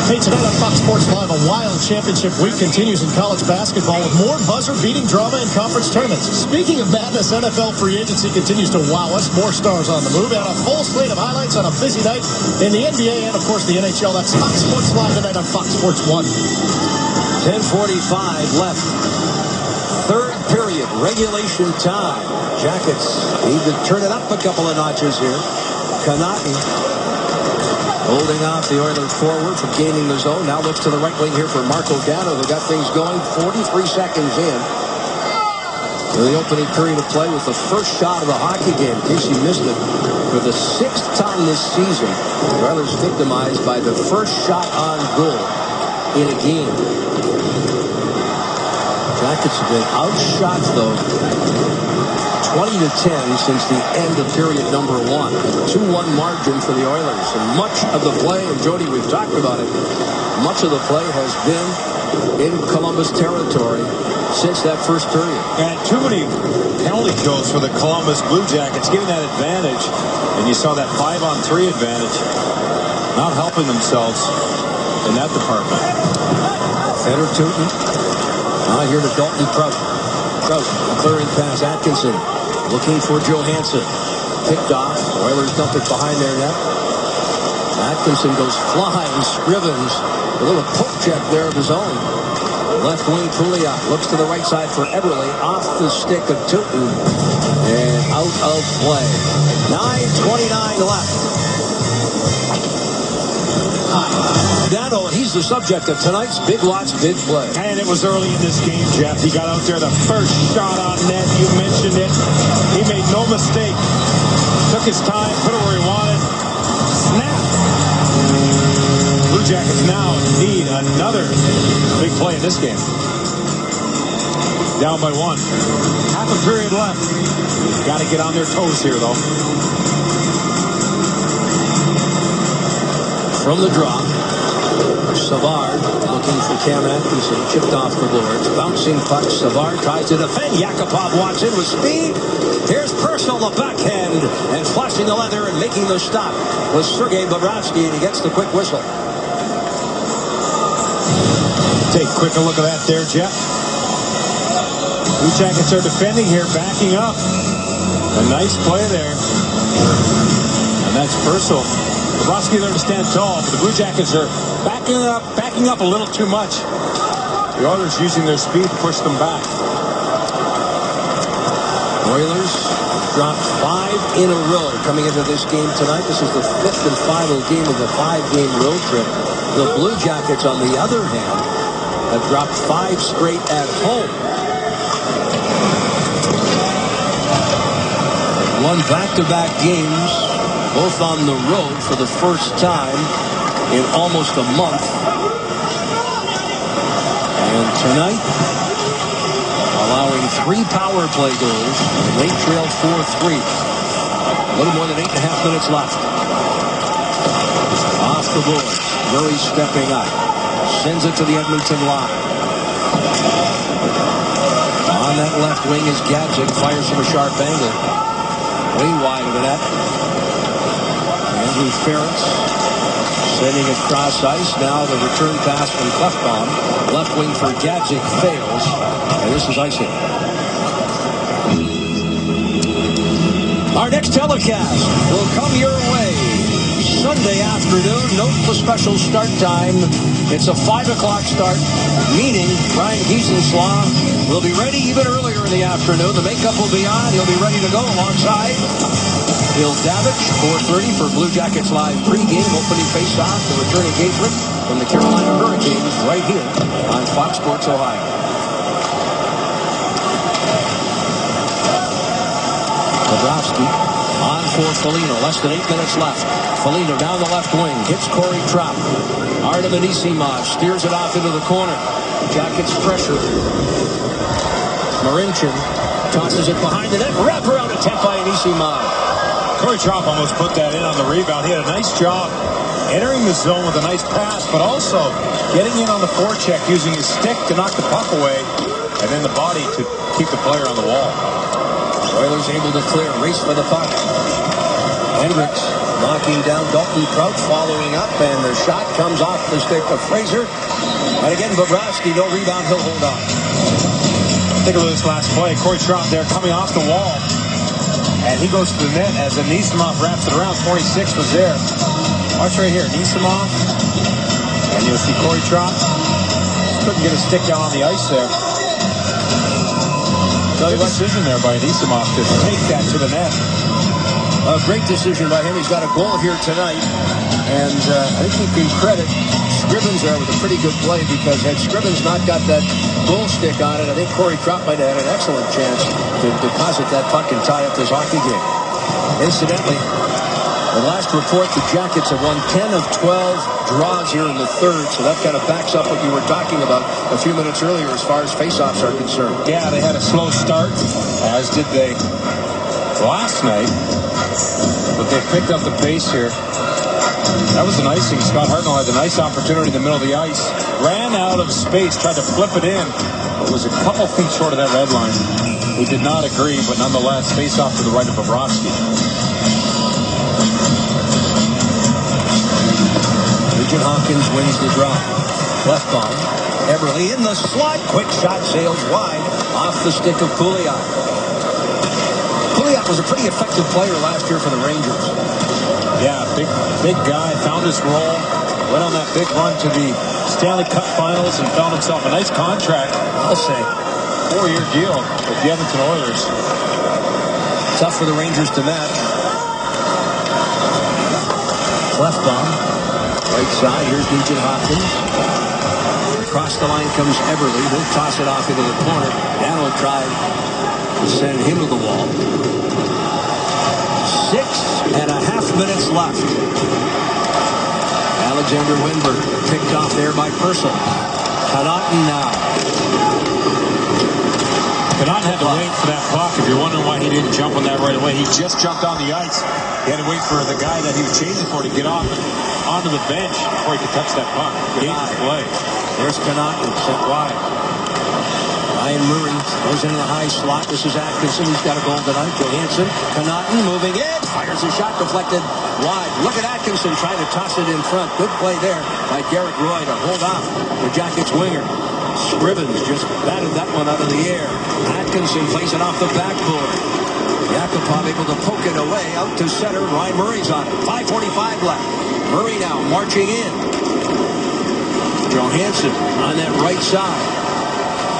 Hey, tonight on Fox Sports Live, a wild championship week continues in college basketball with more buzzer-beating drama in conference tournaments. Speaking of madness, NFL free agency continues to wow us. More stars on the move and a full slate of highlights on a busy night in the NBA and, of course, the NHL. That's Fox Sports Live tonight on Fox Sports 1. 10:45 left. Third period, regulation time. Jackets need to turn it up a couple of notches here. Kanati holding off the Oilers forward from gaining the zone. Now looks to the right wing here for Marco Dano. They got things going 43 seconds in. The opening period of play with the first shot of the hockey game. In case you missed it, for the 6th time this season, the Oilers victimized by the first shot on goal in a game. Jackets have been outshot, though, 20-10 since the end of period number 1. 2-1 margin for the Oilers. And much of the play, and Jody, we've talked about it, much of the play has been in Columbus territory since that first period. And too many penalty kills for the Columbus Blue Jackets, getting that advantage. And you saw that 5-on-3 advantage, not helping themselves in that department. Feder Tootin. Now here to Dalton Prout. Prout, clearing pass, Atkinson. Looking for Johansson. Picked off. Oilers dump it behind their net. Atkinson goes flying. Scrivens, a little poke check there of his own. Left wing Pouliot looks to the right side for Eberle. Off the stick of Tootin. And out of play. 9:29 left. Dano, he's the subject of tonight's Big Lots Big Play. And it was early in this game, Jeff. He got out there, the first shot on net. You mentioned it. He made no mistake. Took his time, put it where he wanted. Snap. Blue Jackets now need another big play in this game. Down by 1. Half a period left. Got to get on their toes here, though. From the drop, Savard looking for Cam Atkinson, chipped off the boards, bouncing puck. Savard tries to defend. Yakupov walks in with speed. Here's Purcell, the backhand, and flashing the leather and making the stop was Sergei Bobrovsky, and he gets the quick whistle. Take a quick look at that there, Jeff. Blue Jackets are defending here, backing up. A nice play there. And that's Purcell. Bobrovsky there to stand tall, but the Blue Jackets are backing up a little too much. The Oilers using their speed to push them back. Oilers dropped 5 in a row coming into this game tonight. This is the 5th and final game of the 5-game road trip. The Blue Jackets, on the other hand, have dropped 5 straight at home. won back-to-back games, both on the road for the first time in almost a month. And tonight, allowing 3 power play goals. They trailed 4-3. A little more than 8.5 minutes left. Off the boards. Murray stepping up. Sends it to the Edmonton line. On that left wing is Gadzik. Fires from a sharp angle. Way wide of the net. Andrew Ferentz sending it cross ice. Now the return pass from Klefbom. Left wing for Gadzik fails. And this is icing. Our next telecast will come your way Sunday afternoon. Note the special start time. It's a 5 o'clock start, meaning Ryan Giesenslaw will be ready even earlier in the afternoon. The makeup will be on. He'll be ready to go alongside Bill Davich, 4:30 for Blue Jackets Live pregame, opening face-off, the return engagement from the Carolina Hurricanes right here on Fox Sports Ohio. Bobrovsky on for Foligno. Less than 8 minutes left. Foligno down the left wing. Hits Corey Trout. Artem Anisimov steers it off into the corner. Jackets pressure. Marincin tosses it behind the net. Wrap around attempt by Anisimov. Corey Trout almost put that in on the rebound. He had a nice job entering the zone with a nice pass, but also getting in on the forecheck using his stick to knock the puck away, and then the body to keep the player on the wall. Oilers able to clear. Race for the puck. Hendricks knocking down Dalton Crouch, following up, and the shot comes off the stick of Fraser. And again, Bobrovsky, no rebound. He'll hold on. Think of this last play. Corey Trout there coming off the wall. And he goes to the net as Anisimov wraps it around. 26 was there. Watch right here. Anisimov. And you'll see Corey Trout. Couldn't get a stick down on the ice there. Good decision there by Anisimov to take that to the net. A great decision by him. He's got a goal here tonight. And I think you can credit Scrivens there with a pretty good play, because had Scrivens not got that goal stick on it, I think Corey Trout might have had an excellent chance to deposit that puck and tie up this hockey game. Incidentally, the last report, the Jackets have won 10 of 12 draws here in the third, so that kind of backs up what you were talking about a few minutes earlier as far as faceoffs are concerned. Yeah, they had a slow start, as did they last night, but they picked up the pace here. That was an icing. Scott Hartnell had a nice opportunity in the middle of the ice. Ran out of space, tried to flip it in. It was a couple feet short of that red line. He did not agree, but nonetheless, face off to the right of Bobrovsky. Nugent Hopkins wins the draw. Left bomb. Eberle in the slot. Quick shot sails wide off the stick of Pouliot. Pouliot was a pretty effective player last year for the Rangers. Yeah, big guy, found his role, went on that big run to the Stanley Cup Finals and found himself a nice contract. I'll say, 4-year deal with the Edmonton Oilers. Tough for the Rangers to match. Left bomb. Right side, here's Nugent Hopkins. Across the line comes Eberle. He'll toss it off into the corner. Dano tried to send him to the wall. 6.5 minutes left. Alexander Wennberg picked off there by Purcell. Connaughton now. Connaughton had to wait for that puck. If you're wondering why he didn't jump on that right away, he just jumped on the ice. He had to wait for the guy that he was chasing for to get off and onto the bench before he could touch that puck. Game play. There's Connaughton sent wide. Ryan Murray goes into the high slot. This is Atkinson. He's got a goal tonight. Johansson. Connaughton moving in. Fires a shot deflected wide. Look at Atkinson trying to toss it in front. Good play there by Garrett Roy to hold off the Jackets winger. Scrivens just batted that one out of the air. Atkinson plays it off the backboard. Yakupov able to poke it away out to center. Ryan Murray's on it. 5:45 left. Murray now marching in. Johansson on that right side.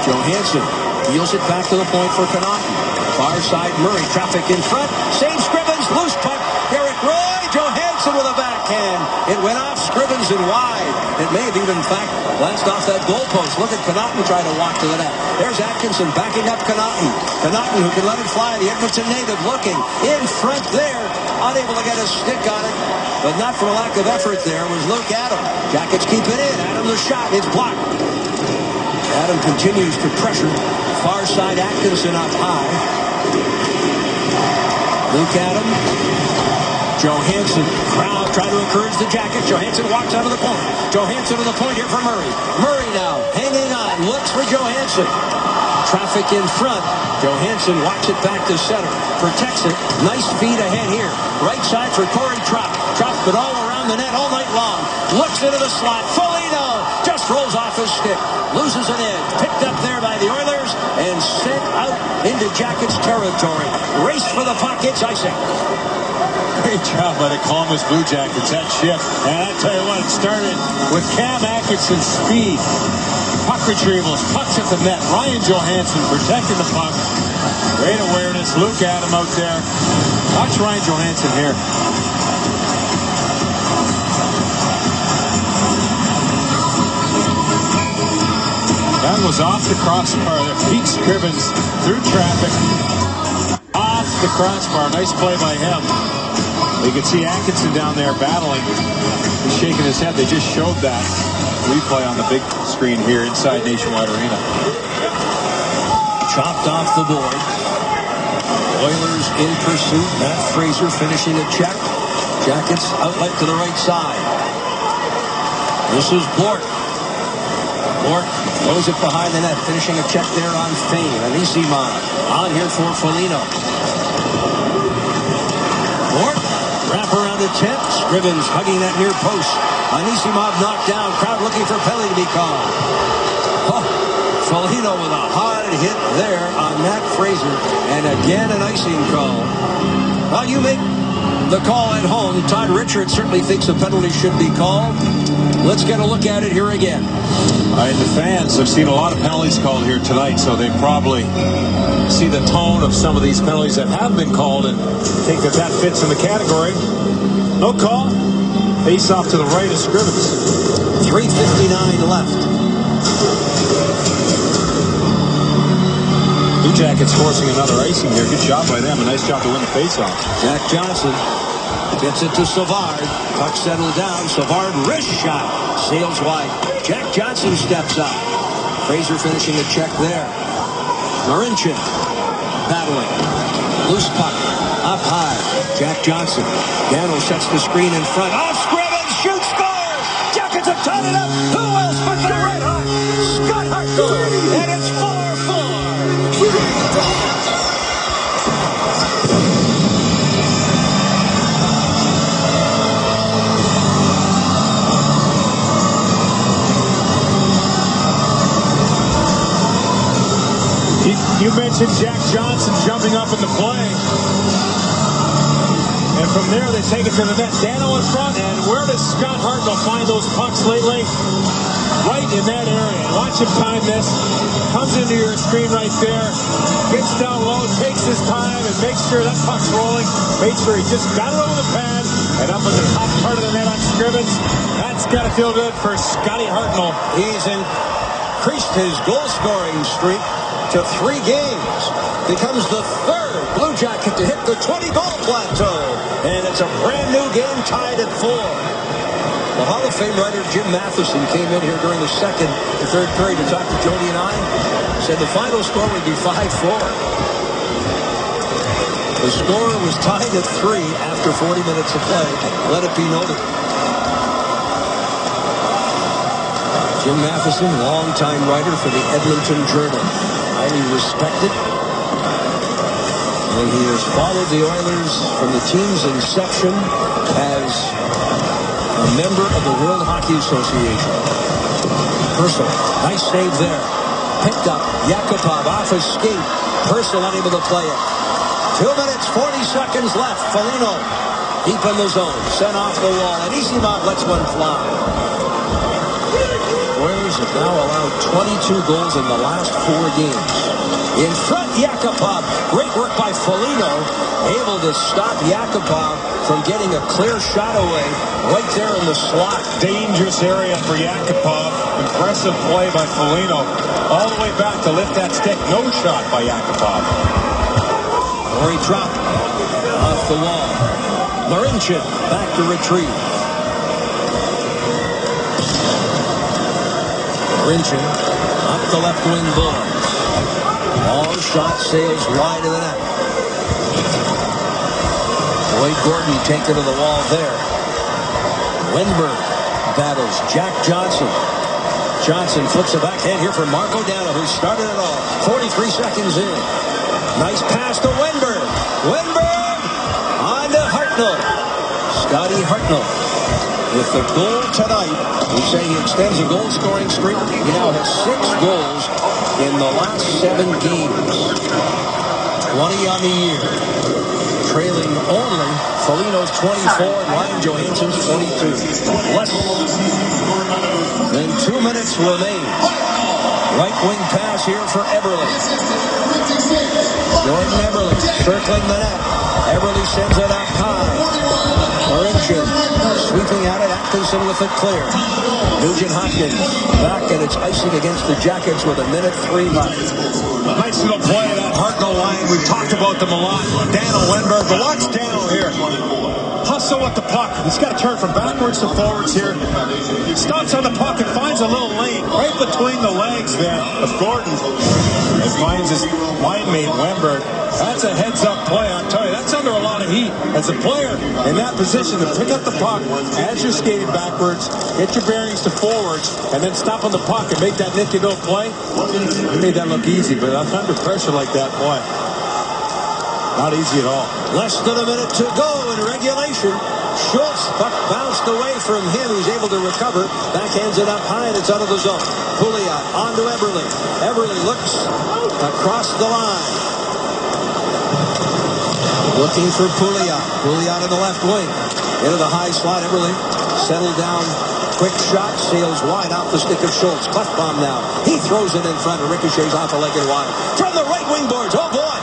Johansson wheels it back to the point for Connaughton. Far side Murray. Traffic in front. Saves Scrivens. Loose puck. Garrett Roy. Johansson with a backhand. It went off Scrivens and wide. It may have even, in fact, glanced off that goalpost. Look at Connaughton try to walk to the net. There's Atkinson backing up Connaughton. Connaughton, who can let it fly. The Edmonton native looking in front there. Unable to get a stick on it, but not for a lack of effort there was Luke Adam. Jackets keep it in. Adam the shot. It's blocked. Adam continues to pressure. Far side Atkinson up high. Luke Adam. Johansson. Crowd trying to encourage the Jackets. Johansson walks out of the point. Johansson to the point here for Murray. Murray now hanging on. Looks for Johansson. Traffic in front. Johansson walks it back to center. Protects it. Nice feed ahead here. Right side for Corey Trout. Trout it all around the net all night long. Looks into the slot. Foligno just rolls off his stick. Loses an edge. Picked up there by the Oilers and sent out into Jackets territory. Race for the puck. It's icing. Great job by the Columbus Blue Jackets. That shift. And I tell you what, it started with Cam Atkinson's speed. Puck retrievals, pucks at the net. Ryan Johansson protecting the puck. Great awareness. Luke Adam out there. Watch Ryan Johansson here. That was off the crossbar there. Pete Scrivens through traffic. Off the crossbar. Nice play by him. You can see Atkinson down there battling. He's shaking his head. They just showed that replay on the big screen here inside Nationwide Arena. Chopped off the board. Oilers in pursuit. Matt Fraser finishing a check. Jackets outlet to the right side. This is Blort. Blort throws it behind the net, finishing a check there on Fane. Anisimov on here for Foligno. Blort, wrap around the tent. Scrivens hugging that near post. Anisimov knocked down. Crowd looking for Pelly to be called. Oh, Foligno with a hard hit there on Matt Fraser. And again an icing call. Well, you make the call at home. Todd Richards certainly thinks a penalty should be called. Let's get a look at it here again. The fans have seen a lot of penalties called here tonight, so they probably see the tone of some of these penalties that have been called and think that that fits in the category. No call. Face off to the right of Scrivens. 3:59 left. Blue Jackets forcing another icing here. Good job by them. A nice job to win the faceoff. Jack Johnson gets it to Savard. Puck settled down. Savard wrist shot. Sails wide. Jack Johnson steps up. Fraser finishing a check there. Marincin battling. Loose puck. Up high. Jack Johnson. Gano sets the screen in front. Off Scrivens. Shoot, score! Jackets have tied it up. Who else but the Red Hawk? Scott Hartnell. And it's 4-4. You mentioned Jack Johnson jumping up in the play. And from there, they take it to the net. Dano in front. And where does Scott Hartnell find those pucks lately? Right in that area. Watch him time this. Comes into your screen right there. Gets down low, takes his time, and makes sure that puck's rolling. Makes sure he just got it over the pad and up in the top part of the net on Scrivens. That's got to feel good for Scotty Hartnell. He's increased his goal-scoring streak to 3 games. Becomes the third Blue Jacket to hit the 20-goal plateau. And it's a brand new game tied at 4. The Hall of Fame writer Jim Matheson came in here during the second and third period to talk to Jody and I. Said the final score would be 5-4. The score was tied at 3 after 40 minutes of play. Let it be noted. Jim Matheson, longtime writer for the Edmonton Journal. Highly respected. And he has followed the Oilers from the team's inception as a member of the World Hockey Association. Purcell, nice save there. Picked up. Yakupov off his skate. Purcell unable to play it. 2 minutes, 40 seconds left. Foligno deep in the zone. Sent off the wall. And Anisimov lets one fly. Oilers have now allowed 22 goals in the last 4 games. In front, Yakupov. Great work by Foligno. Able to stop Yakupov from getting a clear shot away right there in the slot. Dangerous area for Yakupov. Impressive play by Foligno. All the way back to lift that stick. No shot by Yakupov. Or he dropped off the wall. Marincin back to retrieve. Marincin up the left wing boards. All shot sails wide of the net. Boyd Gordon taken to the wall there. Wenberg battles Jack Johnson. Johnson flips it backhand here for Marco Dano, who started it all. 43 seconds in. Nice pass to Wenberg. Wenberg on to Hartnell. Scotty Hartnell with the goal tonight. We say he extends a goal-scoring streak. He now has 6 goals in the last 7 games. 20 on the year. Trailing only Foligno's 24 and Ryan Johansson's 22. Less than 2 minutes remain. Right wing pass here for Eberle. Jordan Eberle circling the net. Eberle sends it up high. Marincin sweeping at it. Atkinson with it clear. Nugent Hopkins back, and it's icing against the Jackets with 1:03 left. Nice little play, that Hartnell line. We've talked about them a lot. Dano, Wenberg, but watch Dano here. Hustle with the puck. He's got to turn from backwards to forwards here. Stops on the puck and finds a little lane right between the legs there of Gordon. It finds his line mate, Wenberg. That's a heads-up play. I'll tell you, that's under a lot of heat. As a player in that position to pick up the puck as you're skating backwards, get your bearings to forwards, and then stop on the puck and make that nifty-little play. He made that look easy, but under pressure like that, boy, not easy at all. Less than a minute to go in regulation. Schultz, puck bounced away from him. He's able to recover. Backhands it up high, and it's out of the zone. Pouliot on to Eberle. Eberle looks across the line. Looking for Pouliot. Pouliot in the left wing. Into the high slot. Eberle settled down. Quick shot. Sails wide off the stick of Schultz. Cleft bomb now. He throws it in front. Ricochets off a leg and wide. From the right wing boards. Oh, boy.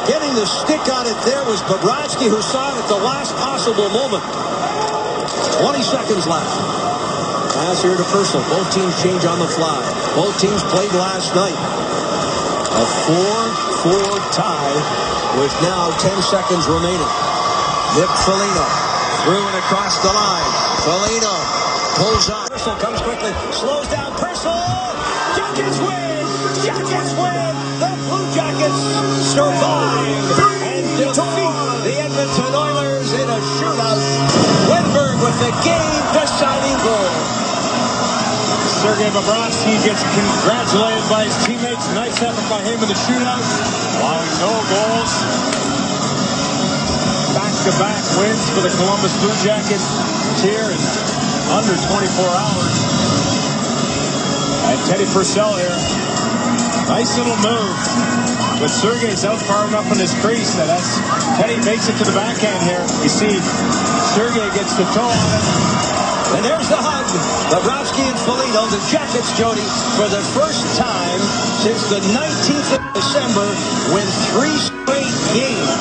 Getting the stick on it there was Bobrovsky, who saw it at the last possible moment. 20 seconds left. Pass here to Purcell. Both teams change on the fly. Both teams played last night. A 4-4 tie with now 10 seconds remaining. Nick Foligno through and across the line. Foligno pulls on. Purcell comes quickly. Slows down. Purcell. Jackets win. Jackets win. The Blue Jackets survive and defeat the Edmonton Oilers in a shootout. Wenberg with the game-deciding goal. Sergei Bobrovsky gets congratulated by his teammates. Nice effort by him in the shootout. Allowing no goals. Back-to-back wins for the Columbus Blue Jackets here in under 24 hours. And Teddy Purcell here. Nice little move. But Sergei's out far enough in his crease that Teddy makes it to the backhand here. You see, Sergei gets the toe on it. And there's the hug. Bobrovsky and Foligno, the Jackets, Jody, for the first time since the 19th of December, win 3 straight games.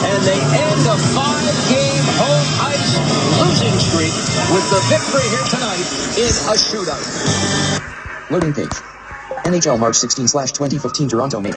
And they end a 5-game home ice losing streak with the victory here tonight in a shootout. Loading page. NHL March 16/2015 Toronto, Maine.